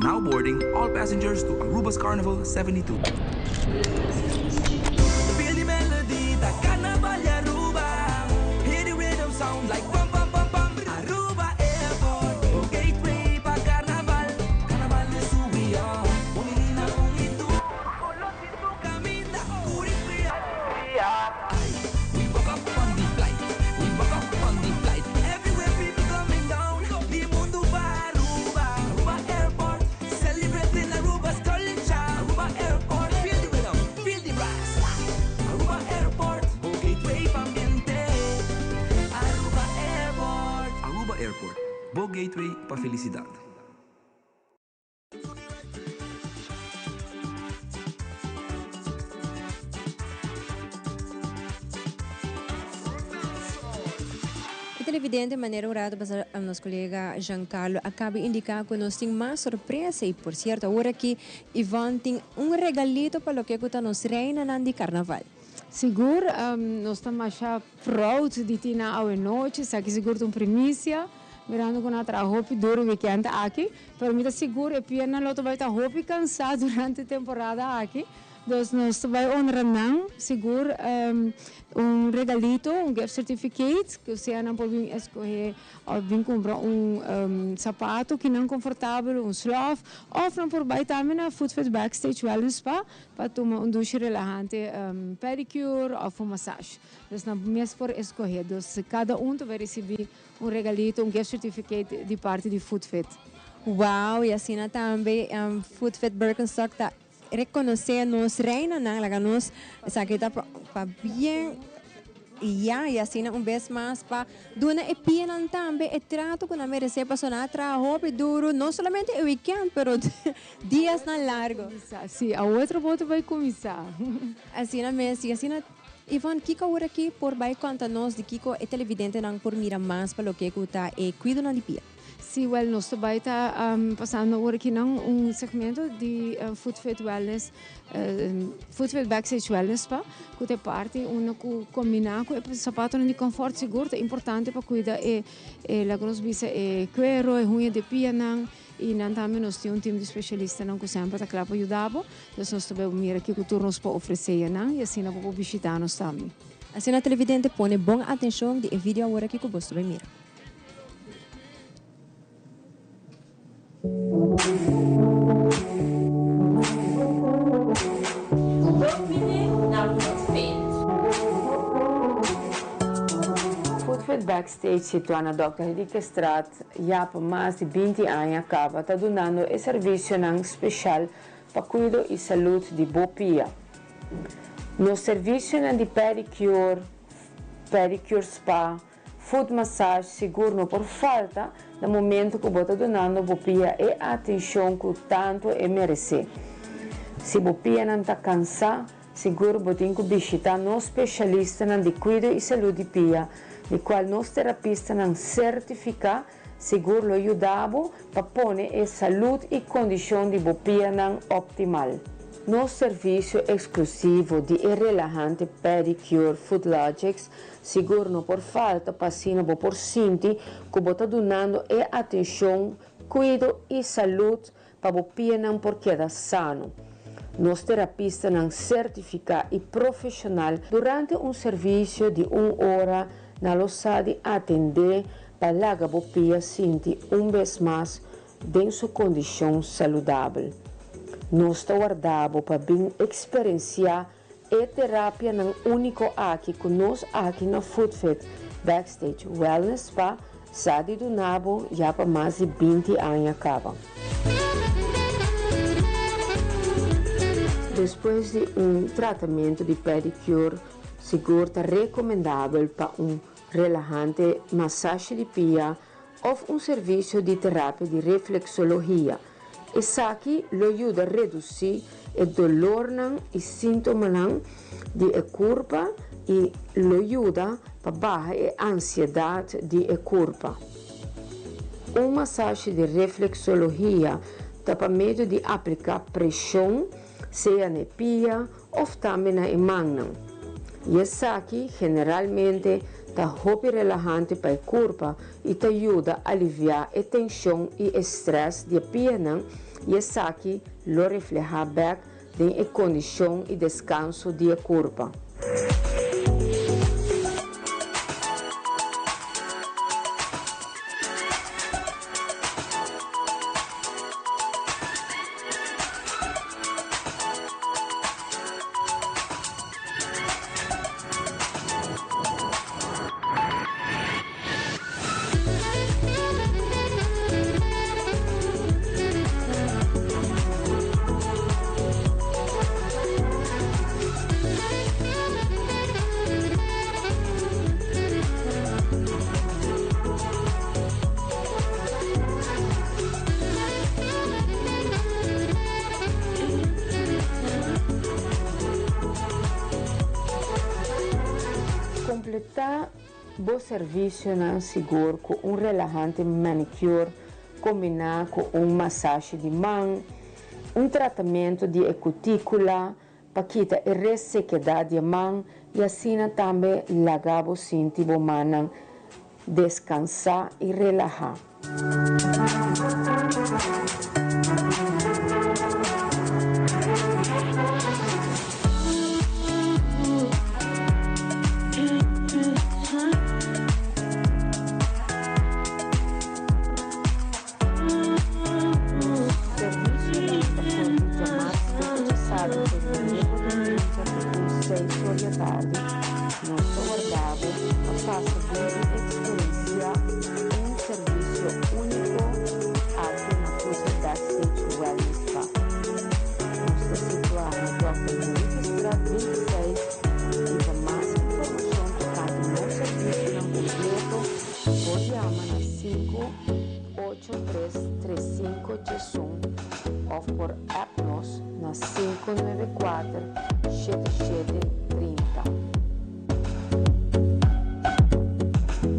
Now boarding all passengers to Aruba's Carnival 72. Feel the melody, the carnival Aruba. Hear the rhythm sound like bum bum bum bum. Aruba Airport, gateway pa carnaval. Carnaval es su vía. Bonita, bonito. Color si tú caminas, curifría. We woke up on the flight. We woke up on the flight. Everywhere people coming down. The mundo va Aruba. Aruba Airport. Celebrating Aruba's culture. Aruba Airport. Feel the rhythm. Feel the rise. Aruba Airport. Gateway pa ambiente. Aruba Airport. Aruba Airport, Bo Gateway pa felicidad. O televidente maneira orada para o nosso colega Giancarlo acaba de indicar que nós temos mais surpresa e, por certo, agora aqui Ivan tem regalito para o que está nos reina de carnaval. Seguro, nós estamos proud de ter na noite, sabe que seguro tem primícia, mirando com a roupa duro que anda aqui, mas me seguro é pena loto vai estar roupa cansado durante a temporada aqui. Dus nós vai honrar seguro regalito, gift certificate que você não pode escolher ou vir comprar sapato que não confortável, slof, ou não por vai também na Footfit Backstage Wellness Spa para tomar douche relajante, pedicure ou massagem. Dus não mesmo por escolher. Dus cada vai receber regalito, gift certificate de parte de Footfit. Uau, e assim também Footfit Birkenstock está reconhecer nos reina lá nos saqueta para bem e assim vez mais para dona e pena também e trato com a merece para trabalho duro não somente o weekend pero dias na largo sim a outra volta vai começar assim na mesa assim na Ivan, Kiko agora aqui por vai conta nós de Kiko é televidente não por mira mais para o que está e cuido na lipia. Sim, well, nós também está passando agora aqui segmento de Footfit Wellness, Footfit Backstage Wellness Spa, que é parte que combina com o sapato de conforto seguro, é importante para cuidar la que nós visa cuero, unha de pia e também nós temos time de especialistas que sempre está claro para ajudar, então nós também mira que o turno nos pode oferecer e assim nós podemos visitar nós também. Assim na televidente põe boa atenção de vídeo agora aqui que você vai mirar. Footfit Backstage situado na Dr. Henrique Straat, já por mais de 20 anos acaba está dando o serviço especial para cuidar e saúde de bopia. No serviço de pedicure, pedicure spa, foot massage, seguro não por falta, no momento que você está donando, você e atenção que tanto é merecer. Se você não está cansado, seguro você tem que visitar nosso especialista de cuidado e saúde pia, de qual nosso terapista não certifica, seguro lo ajudamos para pôr a saúde e condição de você não optimal. Nosso serviço exclusivo de relajante pedicure Footlogics, seguro não por falta, passina por sentir que você está donando a atenção, cuidado e saúde para você não por quedar sano. Nosso terapista não certificado e profissional durante serviço de 1 hora na loja atender para que você sentir vez mais em sua condição saudável. Nós estamos guardados para bem experienciar a terapia não único aqui que nós aqui na FoodFit Backstage Wellness Spa Sadi do Nabo já para mais de 20 anos acabam. Depois de tratamento de pedicure, seguro é recomendável para relaxante massagem de pia ou serviço de terapia de reflexologia. Isso aqui lo ajuda a reduzir o dolor e sintomas de corpo e lo ajuda para baixar a ansiedade de corpo. Uma massagem de reflexologia dá para meio de aplicar pressão, seja na pia ou também na mão. E isso aqui generalmente está muito relaxante para o corpo e te ajuda a aliviar a tensão e estresse de pia. E isso aqui lo refleja bem na condição e descanso do corpo. Completar o serviço seguro com relaxante manicure combinado com massagem de mão, tratamento de cutícula para quitar a ressequidade da mão e assim também lagar o sentir o mão descansar e relaxar. Ou por app nos na 594-7730.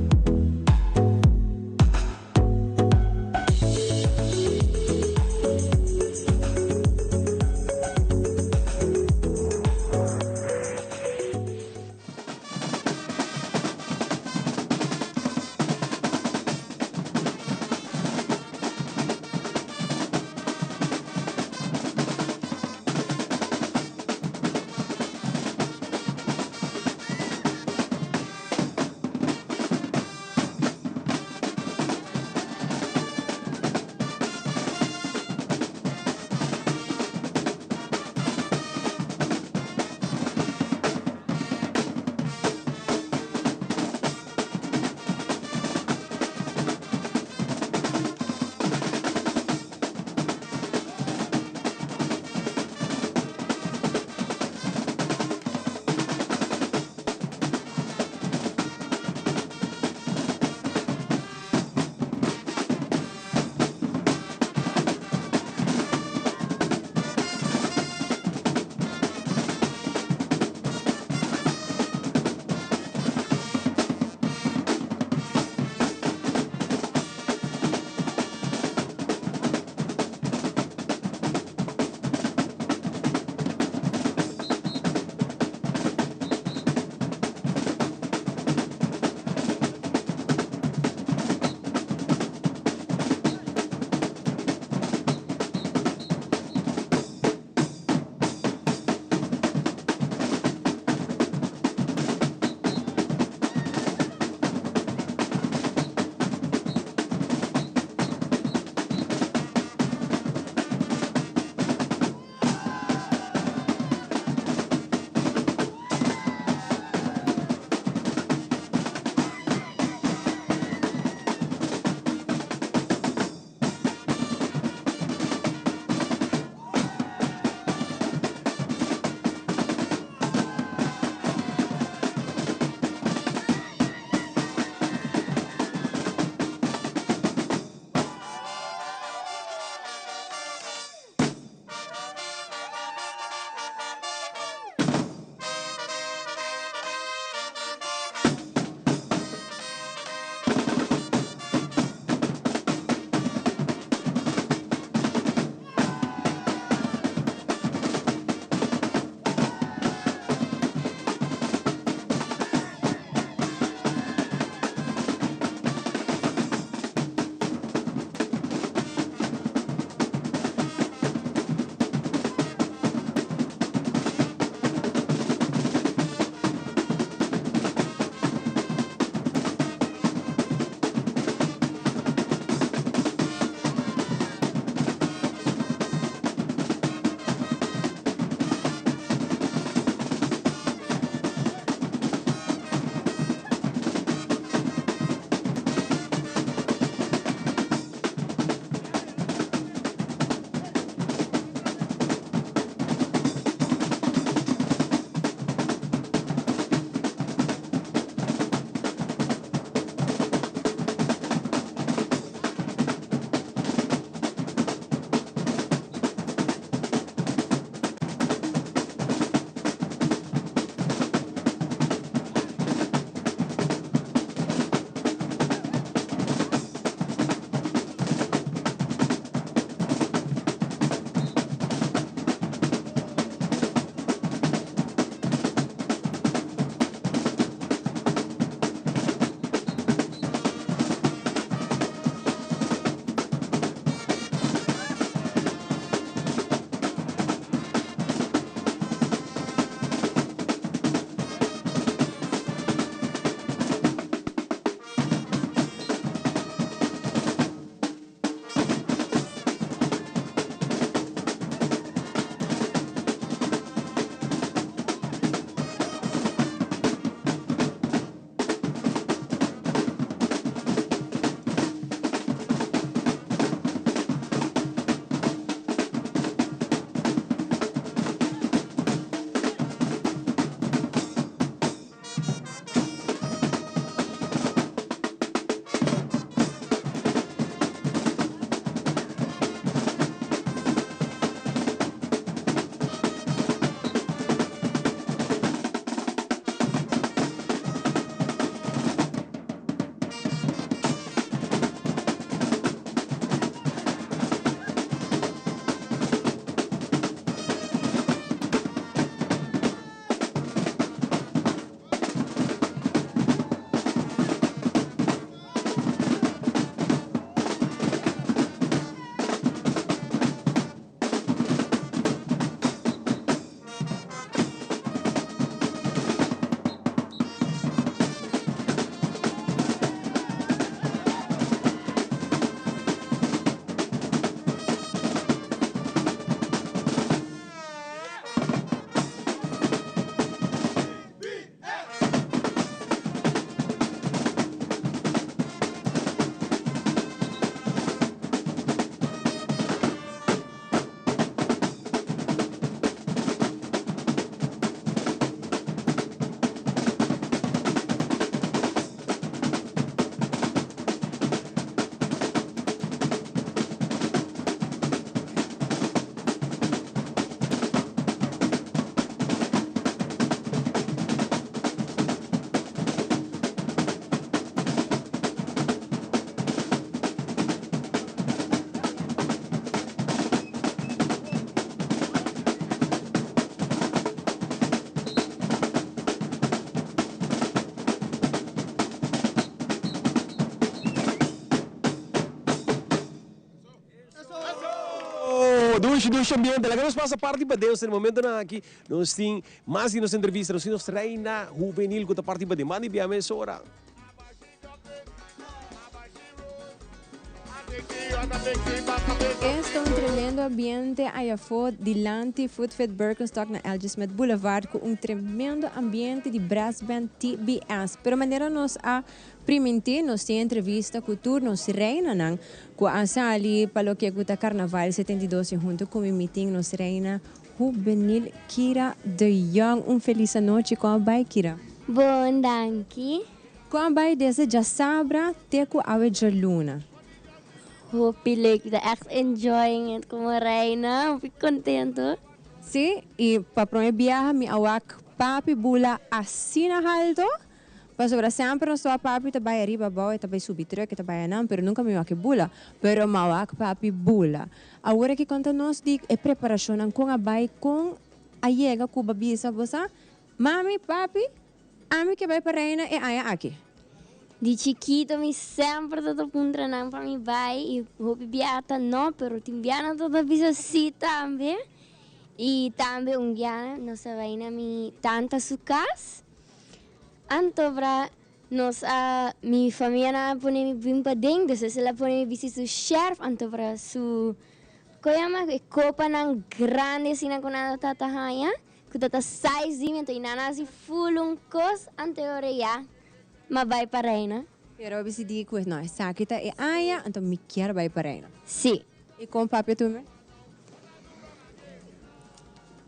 Dushi ambiente. Lá que nós passa parte para Deus no momento aqui. Nós temos mais de nossa entrevista. Nós temos reina juvenil que está parte para Deus. Mani biame essa hora. Este é tremendo ambiente aí fora, delante Footfit Birkenstock na L.G. Smith Boulevard, com tremendo ambiente de brass band TBS. Pero maneira nós a primente, nós temos entrevista com tour, nós reina nang, com a sali, palo que é Carnaval 72, junto com o meeting, nós reina juvenil Kira de Jong. Feliz noite com a bai, Kira. Bom, danke. Com a bai desse já sabra, te com a luna. Hopelijk dat echt enjoying het como reina. Fico contento. Sim, e para prometer viajar, mi awak papi bula assim na alto. Para sobre sempre não só papi trabalha arriba, boy, trabalha subir truck, trabalha não, pero nunca me awak bula. Pero me awak papi bula. Agora que conta nós de preparação com a bai com a chega com a bisa, você, mami, papi, ami que vai para reina e aí aqui. De chiquito, me sempre todo puntranan para mi bai e hopi biata no, pero timbiana toda bisa si tambe. E tambe dia nossa vai na mi tanta sukas. Antobra nos mi família na pone mi bimpa ding, desa sila pone mi bisi su chef antobra su koyama copa nang grande sina kuna tata haya. Kutata size mi to inana si fulung kos anteore ya. Mabay para reina. Pero eu decidi que não, sakita e aya, então me quero vai para reina. Sim. E com papi tu me?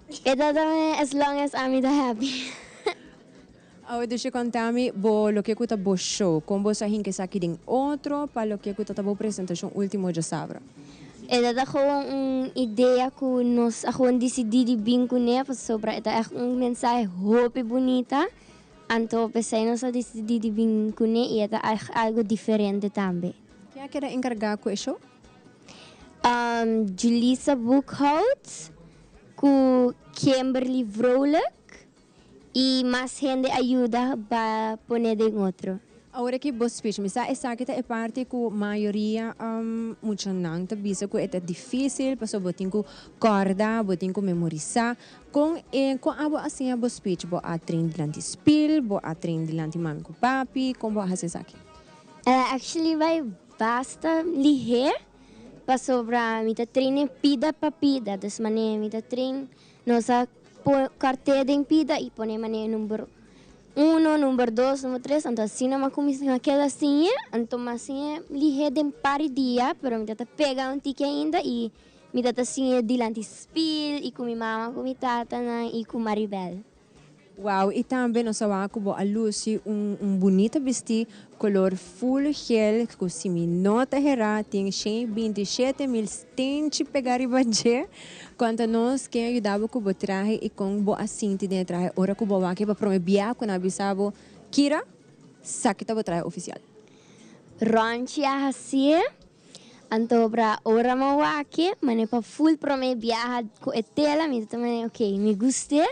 Ito também as long as I'm happy. Agora deixa eu contar-me lo que eu bo show, como você hinke saki ding outro, para lo que eu tá bo apresentação último de sabra. Ito ako ang ideia ko nos ako decidi di bingkune sobre ito ang mensahe hope bonita. Anto pensei não só decidi de vir com ele e é algo diferente também. Quem é que era encarregado com isso? Julissa Boekhout, com Kimberly Vrolijk e mais gente ajuda para pôr em outro. Agora que você speech, mas essa que é parte que a maioria muito não tá bisa que é difícil, para botin com corda, botin com memorizar, com abo assim a speech, bo a trein dilanti spill, bo a trein dilanti mami com papi, como a fazer aqui. Actually vai basta liher, para sobra mita trein pida pa pida, das mané mita trein nossa carteira de pida e pone mané número 1, número 2, número 3, então assim não começa aquela assim, então assim lihe de pari dia, pero me tata pega ticket ainda e me tata assim dilanti spill e com minha mama, com minha tata e com Maribel. Uau, e também nós vamos a Lucy bonita vestido color full gel com simi nota hera tem 27.000 stente pegar e bater quanto nós que ajudava com o traje e com o assinte de traje ora com o que para prometer com a bisabo Kira sakita o traje oficial Ranchi a assim anto para ora mau aqui mas para full prometer com etela me também ok me guste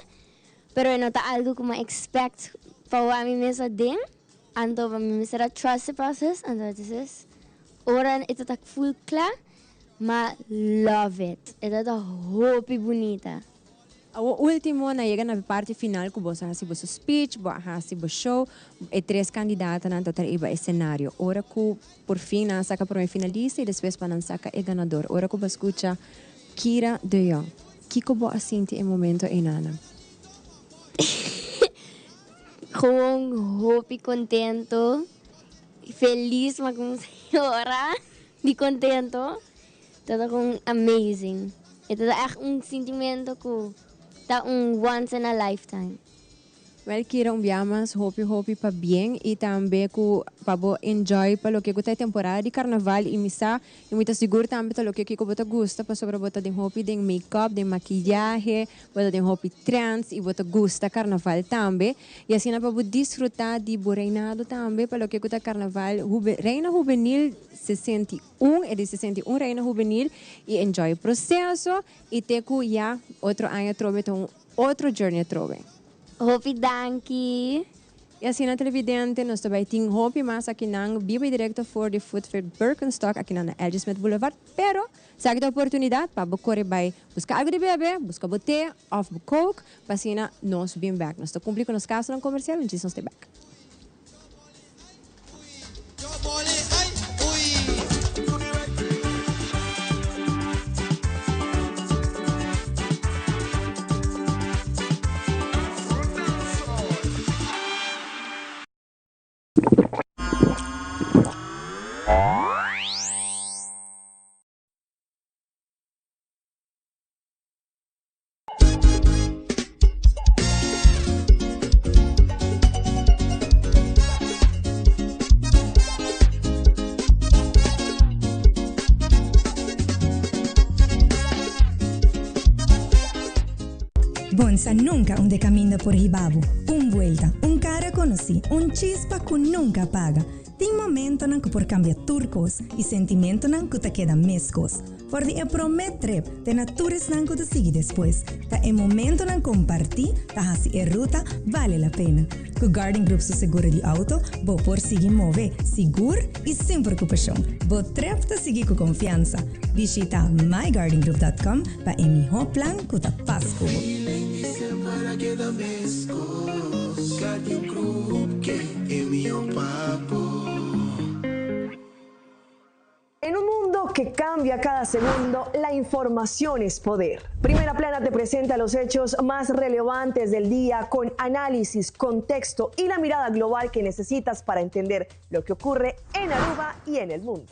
pero não tá algo como expect para mim mesmo ding anto para mim será trust process anto this ora ito tá full klar mas love it ito tá hope bonita o último na chega na parte final que você hasi o speech hasi o show e 3 candidatos na total iba cenário ora que por fim na saca para o finalista e depois para não saca é ganador ora que você escuta Kira de Jong que como assinti em momento em nana Gewoon hoop contento, feliz mas como senhora, de contento, tudo com amazing. Ito é sentimento que tá once in a lifetime. Well, Kira, biamas, hope pa bien e também ku pabo enjoy pa lo que gusta temporada de carnaval e misa e muito seguro também tá lo que bota gusta pa sobre bota de hope de makeup, de maquillaje, bota de hope trans e bota gusta carnaval também e assim na pabo desfrutar de reinado também pa lo que gusta carnaval reina juvenil 61 e de 61 reina juvenil e enjoy o processo e te ku ya outro ano trove outro journey trove. Hope danke. E assim na televidente, nós também temos hopi mais aqui na vivo e direto for the Food Fair Birkenstock aqui na L.J. Smith Boulevard. Pero, se há oportunidade para correr vai buscar algo de beber, buscar boté, off coke, para assim nós bem back. Nós estamos cumprindo com os casos no comercial, e nós estamos back. Bonsa nunca onde caminha por Hibabo. Vuelta, cara conocí, chispa que nunca apaga. Tem momento que por cambiar turcos e sentimento que te queda mescos. Por de prometer, te naturas que te sigue depois. Ta é momento que compartir, ta hasi ruta vale la pena. Com Garden Group su seguro de auto, vou por seguir mover, seguro e sem preocupação. Vou trep te seguir com confiança. Visita mygardengroup.com para emitir plan que te faz como. Garden Group, que é meu papo. En un mundo que cambia cada segundo, la información es poder. Primera Plana te presenta los hechos más relevantes del día con análisis, contexto y la mirada global que necesitas para entender lo que ocurre en Aruba y en el mundo.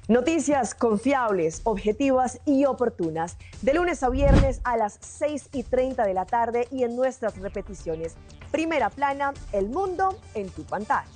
Noticias confiables, objetivas y oportunas, de lunes a viernes a las 6:30 de la tarde y en nuestras repeticiones. Primera Plana, el mundo en tu pantalla.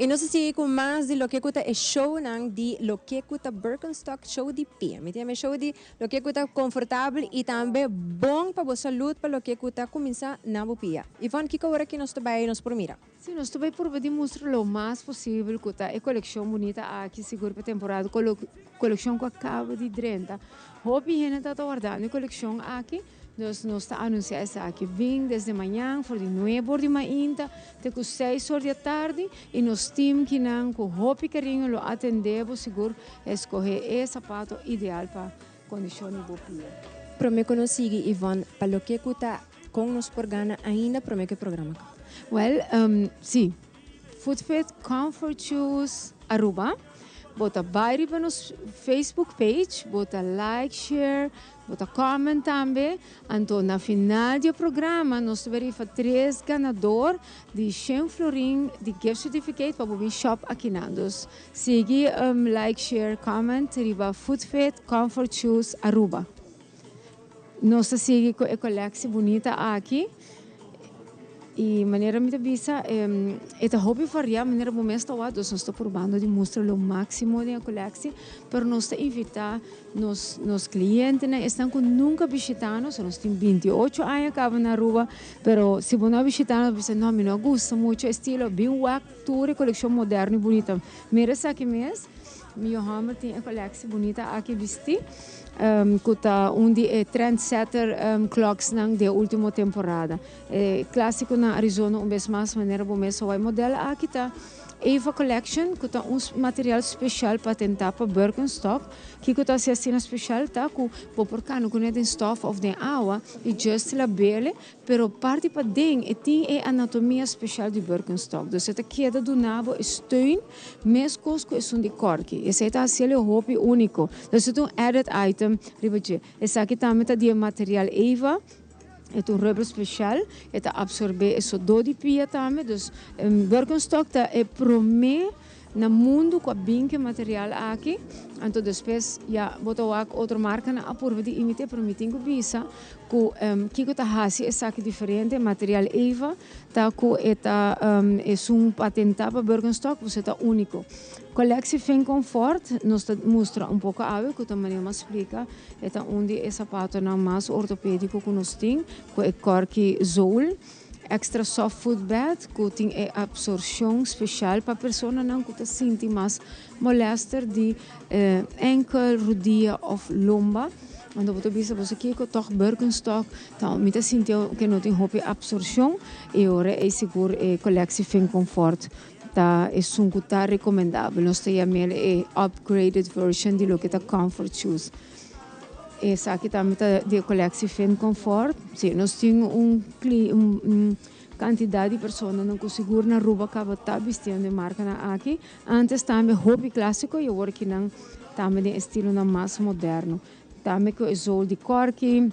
E nós seguimos com mais de lo que escuta é show de lo que escuta Birkenstock show de pé. Me tem show de lo que escuta confortável e também bom para a saúde para lo que escuta começar na pia. Ivan, que agora que nós também nos promira? Sim, nós também por mostrar o mais possível que é coleção bonita aqui seguro para temporada, coleção que acaba de 30. Hobby gente está guardando a coleção aqui. Nós está anunciando essa aqui. Vim desde manhã, por de 9 de manhã, até 6 horas da tarde, e nós temos que não, com roupa carinho, lo atendemos, seguro, escolher esse sapato ideal para condições de boa. Para me conhecer, Ivan, para o que está com nos por gana ainda para que programa? Well, sim. Food Fit Comfort Shoes Aruba. Bota baile para nos Facebook page, bota like, share, bota comment também. Então, na final do programa, nós verificamos 3 ganadores de 100 florin de gift certificate para o shop aqui na dos. Siga like, share, comment, riba Food Fit Comfort Shoes Aruba. Nós seguimos com a coleção bonita aqui. E maneira me visa é hobby varia maneira momento nós estamos probando de mostrar o máximo da coleção, para nós invitar nos clientes né estão com nunca visitando, nós temos 28 anos acaba na Aruba, pero se você não visitar você não me gosta muito estilo bem wak tour coleção moderna e bonita. Mira essa aqui mesmo, meu homem tem a coleção bonita aqui vestir. Kuta undi trendsetter clocks nang de última temporada. Clássico na Arizona vez mais maneira bom mês vai modelo aqui tá Eva Collection, que tá material especial para tentar para Birkenstock, que tá se assim especial tá com por cano com den stof of den água e just la bele, pero parte para den e tem a anatomia especial de Birkenstock. Dus het queda do nabo steun, mes cosco é de corki. Esse é assim o hobby único. Dus het um added item, ribeje. Essa aqui também tá de material Eva. É um rubber especial, é absorver esse dor de pia também. Dus Birkenstock é promê no mundo com bem material aqui. Então depois já botou outra marca na apurva de imitar permitindo visa que está fazendo essa aqui diferente material Eva tá com eta é um patentar para Birkenstock você tá único. Colectie Fin Comfort nos mostra pouco a que também me explica é onde é sapato na mais ortopédico que nós tem com é corki zool. Extra soft foot bed, que tem absorção especial para pessoas que sentem mais molester de enkel, rodilha ou lomba. Quando você vê você que toch Birkenstock, então me sentiu que não tem roupa absorção e agora é seguro a colectie Fin Comfort. Tá é que tá recomendável. Nós temos a upgraded version de lo que tá comfort shoes. Essa aqui também está de colecção Fin Comfort. Sim, nós temos quantidade de pessoas que não conseguem na roupa que está vestindo de marca aqui. Antes também hobby clássico e agora que não também de estilo mais moderno. Também com o zool de corki,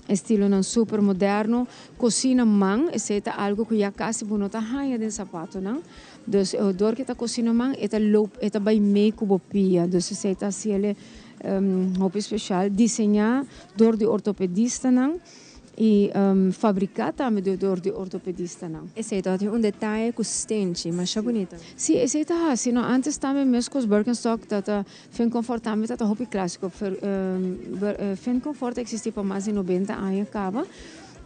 estilo não super moderno. Cocina man, esse é algo que já quase não está ganhando de sapato, não? Dus door que está cocina man, é bem meio cubopia. Dus esse é assim roupa especial desenhar door de ortopedista não e fabricar também door de ortopedista não. Esse é um detalhe consistente, mas é bonito. Sim, esse é assim. Antes também mesmo com os Birkenstock, tá Fin Comfort também tá roupa clássico. Fin Comfort existe para mais de 90 anos acaba.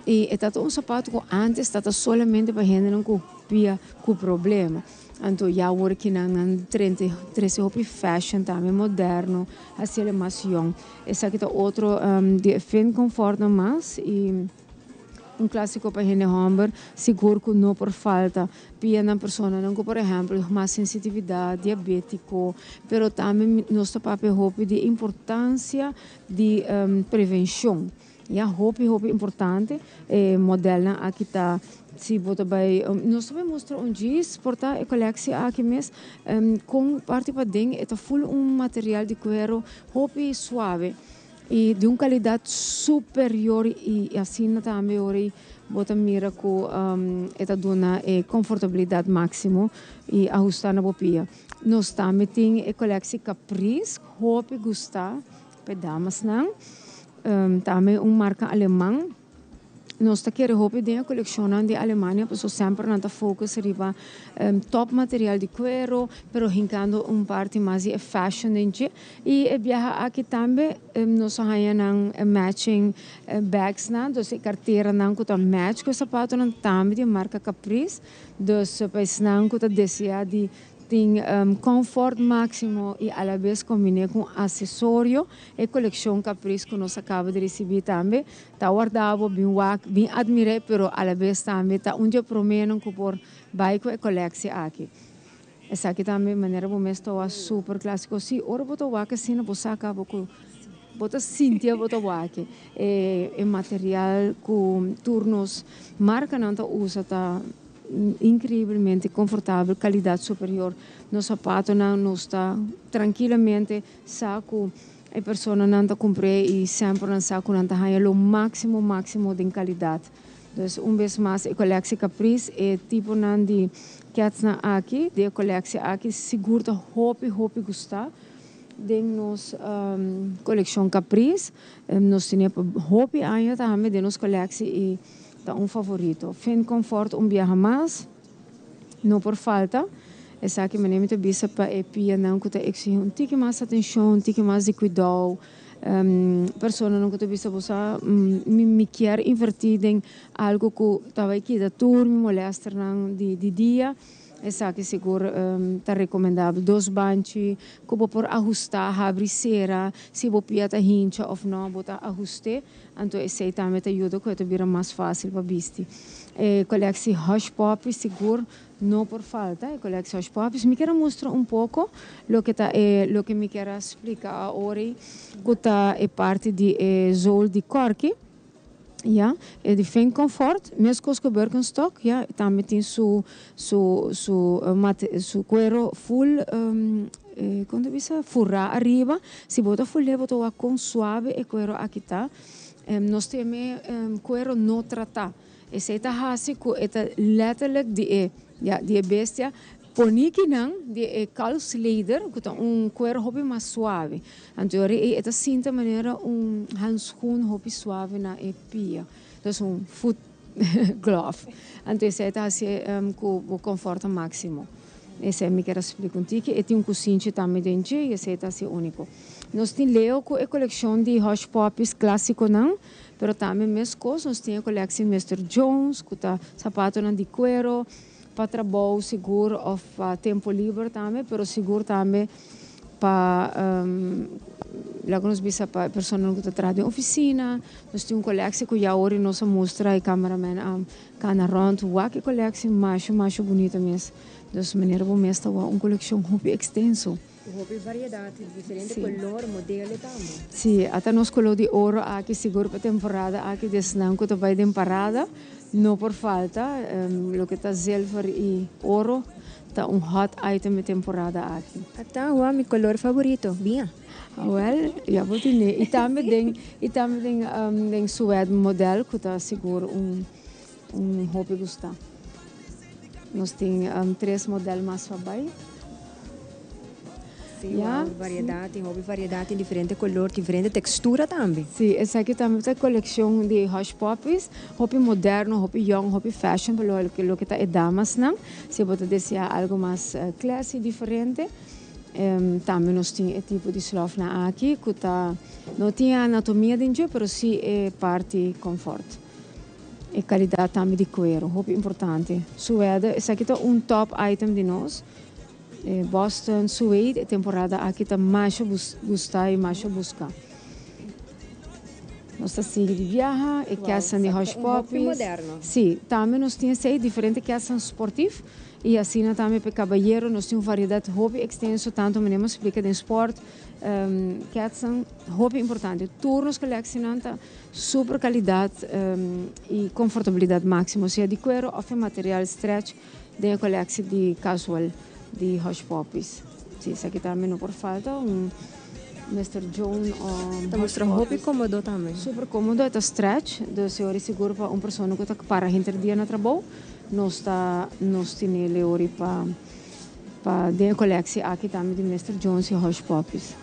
E é um sapato que antes estava solamente para gente não com problema. Então, já agora que na trend, roupa fashion também moderno, assim é mais young. Esse aqui é outro de Fin Comfort mais e clássico para gente homem, seguro que não por falta, pia na pessoa não por exemplo, mais sensitividade, diabético, pero também nosso papel roupa de importância de prevenção. E a roupa importante, moderna aqui está. Se você vai, nós também mostramos jeans, portar a coleção aqui mesmo, com parte para dentro, é full material de couro, roupa suave e de uma qualidade superior e assim também ori, você mira com dona confortabilidade máximo e ajustar na bopia. Nós também temos a coleção Caprice, roupa gostar, pedamas não. Também marca alemã. Nós queremos roupa de coleção de Alemanha, porque sempre não foco riba top material de couro, pero hincando parte mais de fashion dentro. E viaja aqui também nós temos matching bags na, dus carteira não que match com sapato não também de marca Caprice, dus pois não que deseja de tem conforto máximo e à la vez combina com acessório e coleção Caprice que nós acaba de receber também está guardado bem admirado, pero à la vez também está onde promeno que por vai com a coleção aqui. Essa aqui também maneira como está super clássico. Se ora botou aqui assim na bolsa acaba com bota Cynthia bota aqui é material com turnos marca não usa tá incrivelmente confortável, qualidade superior. No sapato não está tranquilamente saco a pessoa não está comprei e sempre não saco não está ganhando o máximo de qualidade. Então, vez mais a coleção Caprice é tipo não de que aqui, de coleção aqui seguro roupa gostar. De nos coleção Caprice, nós temos roupa ainda também de nos coleção e favorito. Fin Comfort viaja mais, não por falta. Essa aqui me lembra bisa para pia não que exige tique mais atenção, tique mais de cuidado. Pessoa não que bisa você me quer invertir em algo que estava aqui da turma, molesta não de dia. Essa que seguro tá recomendável. 2 banchi, como por ajustar, abrir cera, se você piata hincha ou não, botar ajuste, então esse também te ajuda que vira mais fácil para vestir. Colexe hush pop, seguro, não por falta. Colexe hush pop, me quero mostrar pouco lo que me quero explicar agora, que tá é parte de zool de corque. Ja, de fijn comfort, mesmo com Birkenstock, ja, também tem su cuero full, quando bisa furra arriba, se bota full bota com suave e cuero aqui tá, nós temos cuero não tratado, esse é assim que é letterlijk die bestia poniki nang de calus leder, que tá cuero hobby mais suave. Então é sinta maneira handschoen hobby suave na pia. Então foot glove. Então esse é assim com o conforto máximo. Esse é me quero explicar contigo. E tem cozinho também dentro, e esse é assim único. Nós temos leo com a coleção de Hush Puppies clássico não, pero também mesmo coisa nós temos a coleção Mr. Jones, que tá sapato de cuero. Para trabalho seguro ou para tempo livre também, mas seguro também para nós bisa para pessoas que trabalham em oficina. Nós temos coleção que já hoje nós mostra e cameraman cana round que coleção mais bonita mesmo. Então maneira bom mesmo uma coleção muito extenso. Hobby variedade, diferente color, modelo também. Sim, até nós color de ouro aqui seguro para temporada aqui desnão que vai temporada. Não por falta, o que está silver e ouro, está hot item de temporada aqui. Até o meu color favorito, bem. Well, já vou dizer. E também tem suede modelo que está seguro hobby gostar. Nós temos 3 modelos mais para baixo. Sim, variedade, hobby variedade, diferente color, diferente textura também. Sim, essa aqui também é a coleção de Hush Puppies, hobby moderno, hobby young, hobby fashion, pelo que está é damas não. Se você desejar algo mais classy, diferente, também nós temos esse tipo de slof aqui, que não tem anatomia dentro, mas sim é parte conforto. E qualidade também de cuero, hobby importante. Suede, essa aqui é top item de nós. Boston, Suede, temporada aqui está mais gostar e mais buscar. Nós estamos de viajar e casa de Hush Puppies. Moderno. Sim, também nós temos 6 diferentes casas esportivas e assim também para cabalheiro nós temos variedade de hobby extenso, tanto mesmo explica de esporte, casas hobby importante. Turnos colecionando super qualidade e confortabilidade máxima, seja de cuero ou material stretch, de coleção de casual. De Hush Puppies. Sim, isso aqui também não por falta. Mr. John. Está mostrando hobby cômodo também. Super cômodo, é stretch. Do senhor seguro para uma pessoa que está para dia no trabalho. Nós temos ele para de coleção aqui também de Mr. Jones e Hush Puppies.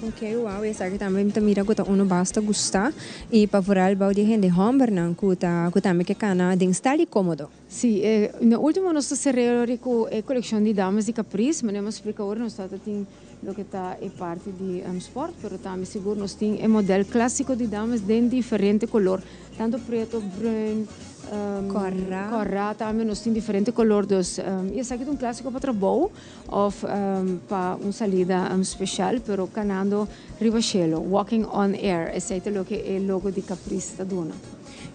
Ok, uau, essa aqui também me mira que uno basta gostar e para furar o de gente homem não que também que cana de estar cômodo. Sim, no último nós cerramos com a coleção de damas de Caprice, mas nós explica agora nós tem o que está é parte de sport, mas também seguro nós tem um modelo clássico de damas de diferente color, tanto preto, branco, corra, também nós tem diferente color dos. Esse aqui é clássico para trabalho ou para uma salida especial, pero canando Rivacello, Walking on Air, esse é o que é o logo de Caprice da dona.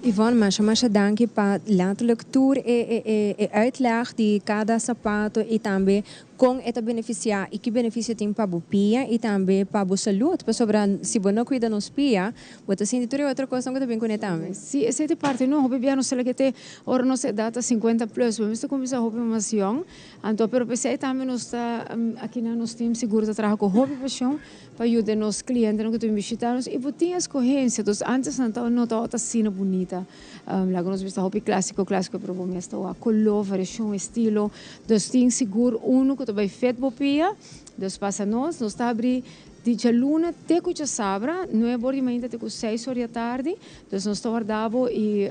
Yvonne, mas dank para letterlijk tour e uitleg de cada sapato e também com esta beneficiar e que benefício tem para o pia e também para a saúde, para sobre se você não cuida nos pia, você sente tudo outra coisa que também conecta também. Sim, essa é parte não, hobby não sei que te ora não se data 50 plus, mas isso começa hobby mais young, então pero pensei também nós está aqui na nós temos seguro de trabalhar com hobby passion para ajudar nos clientes que estão visitando e botem a escorrência, então antes não estava assim bonita, lá nós vista hobby clássico, pero bom está a color, variação, estilo, então tem seguro que vai feito bopia, dos passa nós está abrir de luna até que já sabra, não é bordo ainda até que 6 horas da tarde, então nós está guardado e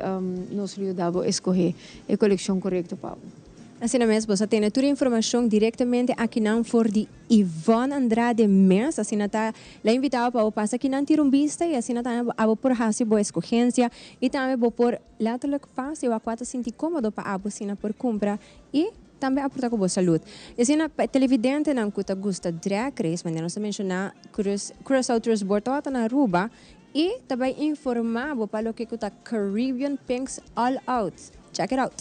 nós ajudamos a escolher a coleção correta para. Assim mesmo, você tem toda a informação diretamente aqui não for de Yvonne Andrade Mes, assim está lá invitado para passar aqui não ter vista e assim está a por hasi boa escorrência e também por lateral fácil a quatro sentir cômodo para a assim por compra e também aporta com boa saúde. E assim, na televidente não custa gusta Drag Race, mas nós mencionar Curaçao Tours Bortota na Aruba e também informar para o que custa Caribbean Pinks All Out. Check it out.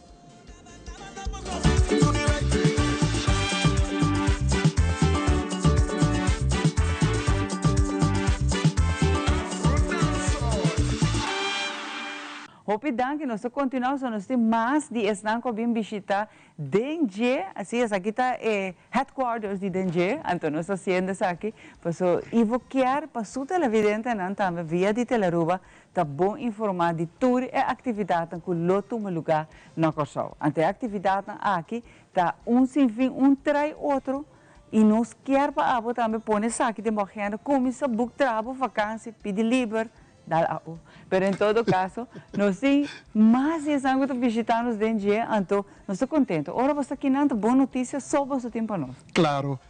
Rapidão que nós continuamos, nós temos mais de estão com bem visitar DNG, assim, aqui está headquarters de DNG, então nós estamos fazendo isso aqui, para evocar para sua televidente, também via de Teleruba, está bom informar de toda a atividade que loto um lugar na Curaçao. Então a atividade aqui está sem fim, trai outro, e nós quer para abo também pôr isso aqui de morrendo, começa a book trabalho, vacância, pedir livre. Pero em todo caso, nós temos mais de sangue para visitar nos DNG, então nós estamos contentes. Ora, você aqui não boa notícia só você tem para nós. Claro,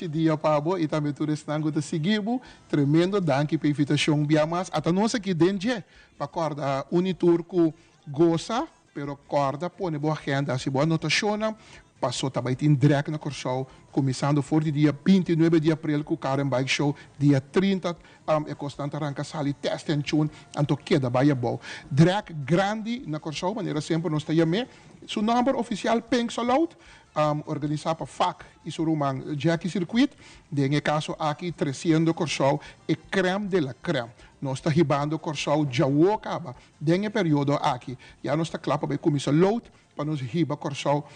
dia para você e também tudo isso que seguimos. Tremendo, danke pela invitação, biamas. Até nós aqui DNG, para acordar Uniturco goza, pero acorda, põe boa agenda, se boa notação, passou também em drag na Curaçao, começando for dia 29 de abril com o Karen Bike Show, dia 30 é constante arranca sali test and tune, anto queda baia bom. Drag grande na Curaçao, maneira sempre nós está me. Seu número oficial Pink Salout, organizado para FAC e seu rumang Jackie Circuit, em caso aqui 300 Curaçao e creme de la creme. Nós está ribando Curaçao já o acaba. Nesse período aqui, já nós está clapa para começar load, para nós riba Curaçao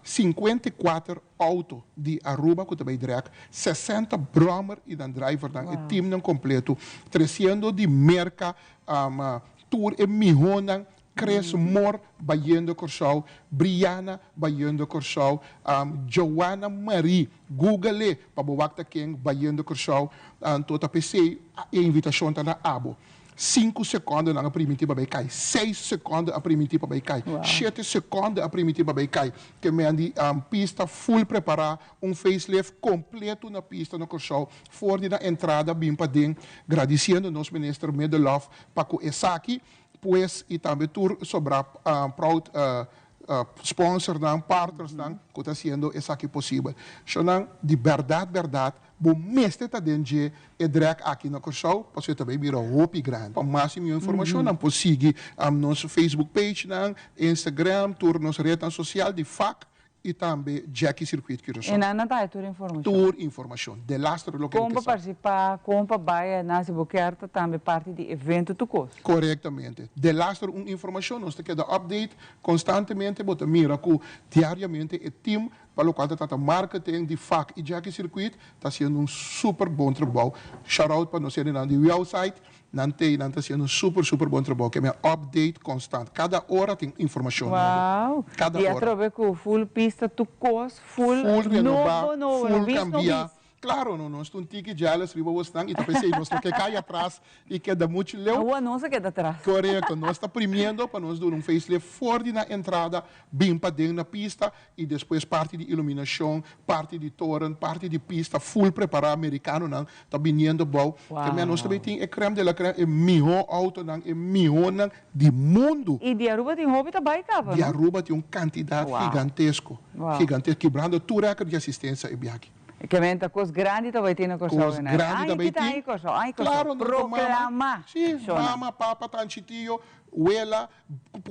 54 autos de Aruba, que também drag, 60 Brommer e dan driver, dan e team não completo, 300 de merca, tour e mihonan, Cres Mor, Bayendo Curaçao, Brianna, Bayendo Curaçao, Joanna Marie, Google, Pabawakta King, Bayendo Curaçao, toda PC, e invitação está na abo. 5 segundos na primitiva vai cair, 6 segundos a primitiva vai cair, 7 segundos a primitiva vai cair, que me andi pista full preparar, facelift completo na pista no Curaçao, fora da entrada bem para dentro, agradecendo nosso ministro Medelov, Paco Esaki, pues e também tur sobre proud sponsor dan partners dan que está sendo isso aqui possível. Então, de verdade, bom mestre está dentro e drag aqui na Curaçao, você também vira hope grande. Para mais informação, não pode seguir nosso Facebook page, Instagram, tur nossa rede social de FAC e também Jackie Circuit Curaçao. E não dá toda informação. Toda informação. De lastro lo que como participar, como vai na Boquerta também parte de evento do curso. Corretamente. De lastro informação, nós temos que dar update constantemente, bota mira que diariamente o time para o qual está marketing de FAC e Jackie Circuit está sendo super bom trabalho. Shout out para nós na website. Não está sendo super bom trabalho, que é update constante. Cada hora tem informação nova. Cada hora. E através com full pista, tu cos, full renovar, novo, full cambiar. Claro, não estou ticket já elas riba estão e tá pensei nós que cai atrás e que dá muito leu. A nossa queda atrás. Correto, nós está premiando para nós dar facelift fora na entrada, bem para dentro na pista e depois parte de iluminação, parte de torrent, parte de pista full preparado americano não, tá vindo bom. Que nós também tem é creme de la creme, é melhor auto não, é melhor não de mundo. E de Aruba tem hobby também cava. De Aruba tem quantidade gigantesco, quebrando todo recorde de assistência e viagem. Que venta coisa grande também tem na Curaçao. Coisa grande também tem. Claro, proclama. Sim, mama, papa, tantitio, uela,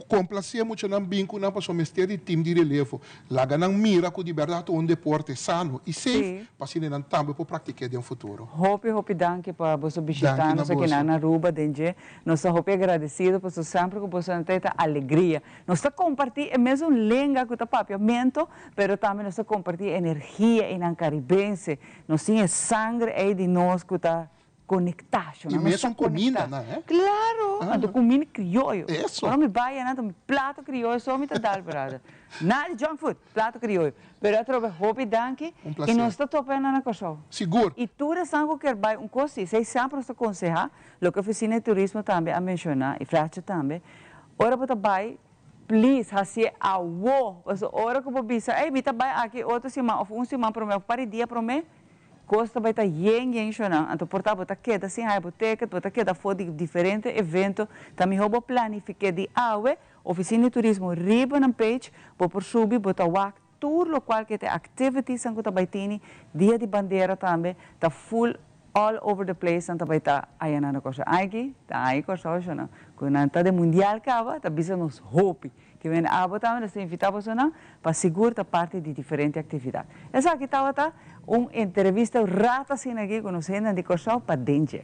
complacer muito na binco na para mestre de time de relevo. Lá ganham mira com de verdade um deporte sano e safe, para se não também para praticar no futuro. Hope danke para você visitar nós aqui na Aruba, DNG. Nós hope agradecido por sempre que você tem alegria. Nós está compartilhando é mesmo lenga com o papiamento, pero também nós está compartilhando energia em caribense. Nós temos sangue aí de nós que está conectado. E mesmo comida, não é? Claro, a comida crioulo. Isso. Quando me vai a um prato crioulo, só me dá brada. Nada de junk food, prato crioulo. Pero através hope danke e nós está topando na Curaçao. Seguro. E tudo sangue que vai coisa, sei sempre nos aconselhar, o que a oficina de turismo também a mencionar, e frate também. Ora para vai, please, assim, awo. Ora que eu vou pensar, ei, me tá vai aqui outra semana, ou semana para mim, para dia para mim. Costa vai estar yen chona, então portanto bota queda assim a boteca, bota queda for de diferente evento, também roubo planifique de awe, oficina de turismo riba na page, por subir bota wak tour lo qual que te activities ang kuta baitini dia di bandera tambe ta full all over the place ang tabay ta ayan na ko siya aiki ta ai ko siya na kun anta de mundial kaba ta bisa nos hope que vem abo tambe nós invitamos na para seguro ta parte de diferente atividade essa aqui tá entrevista rata assim aqui conhecendo de coisa para Dengue.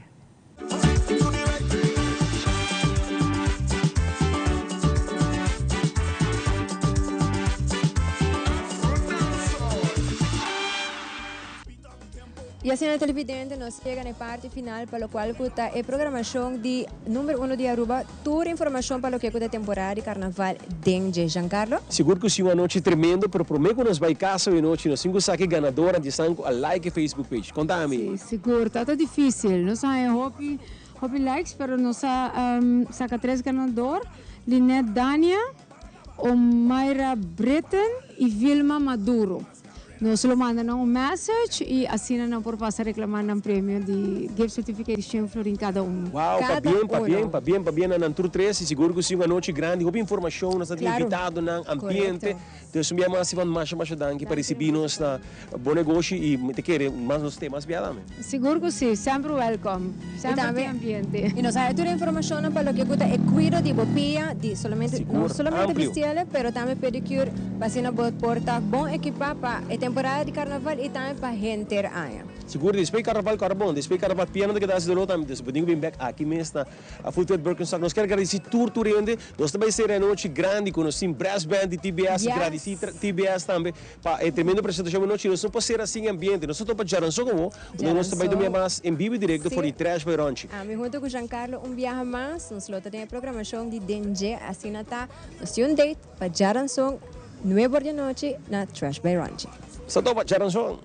E assim na televidente nós chega na parte final para o qual está a programação de número 1 de Aruba, toda informação para o que é a temporada de Carnaval Dengue. Giancarlo? Seguro que sim, uma noite tremenda, pero prometo que nós vai casa e noite nós cinco saque ganadora de sangue a like Facebook page. Conta-me. Sim, seguro, tá difícil. Nós temos hobby likes, pero nós saca 3 ganador, Linette Dania, Omaira Breton e Vilma Maduro. Nós lo mandam message e assinam por passar reclamando um prêmio de gift certificate de 100 florins cada um. Uau, para bem, na Tour 3, seguro que sim, uma noite grande, houve informação, nós estamos invitados no ambiente, então se mais se vão mais danke para receber nós na bom negócio e te querer mais nos temas viada. Seguro que sim, sempre welcome, sempre tem ambiente. E nós temos toda a informação para o que é cuido de bopia, de somente não somente vestido, mas também pedicure, para ser na porta bom equipado para temporada de carnaval e também para gente aia. Seguro, depois carnaval carbon, depois carnaval piano que dá se do também, depois podemos vir back aqui mesmo a Full Tweet Birkenstock. Nós queremos agradecer tudo rende, nós também será noite grande com o brass band de TBS, agradecer TBS também para a tremenda apresentação noite. Nós não podemos ser assim ambiente, nós só para Jarançon como, nós também dormir mais em vivo direto para o Trash by Ronchi. Junto com Giancarlo viaje mais, nós temos a programação de Dengue, assim nós temos date para Jarançon 9 da noite na Trash by Ronchi. Sa to, Jarançon.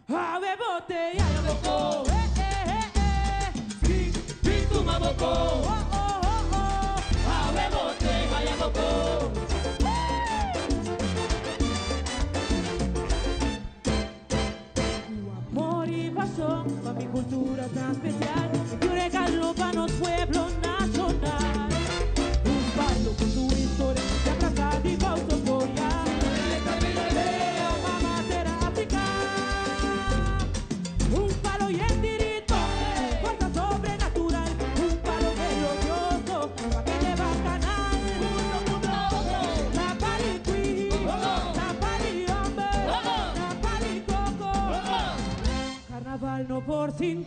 Ave bote, ya boko. Ski, pitu maboko. Ave bote, ya boko. Tu amor y pasión para mi cultura tan especial. Y un regalo para los pueblos nacional. Un palo con tu historia, de abraza y autostoria. Un palo y el tirito, fuerza sobrenatural. Un palo melodioso, pa' que le va a ganar. La paliqui, la paliombe, la palicoco. Carnaval no por sin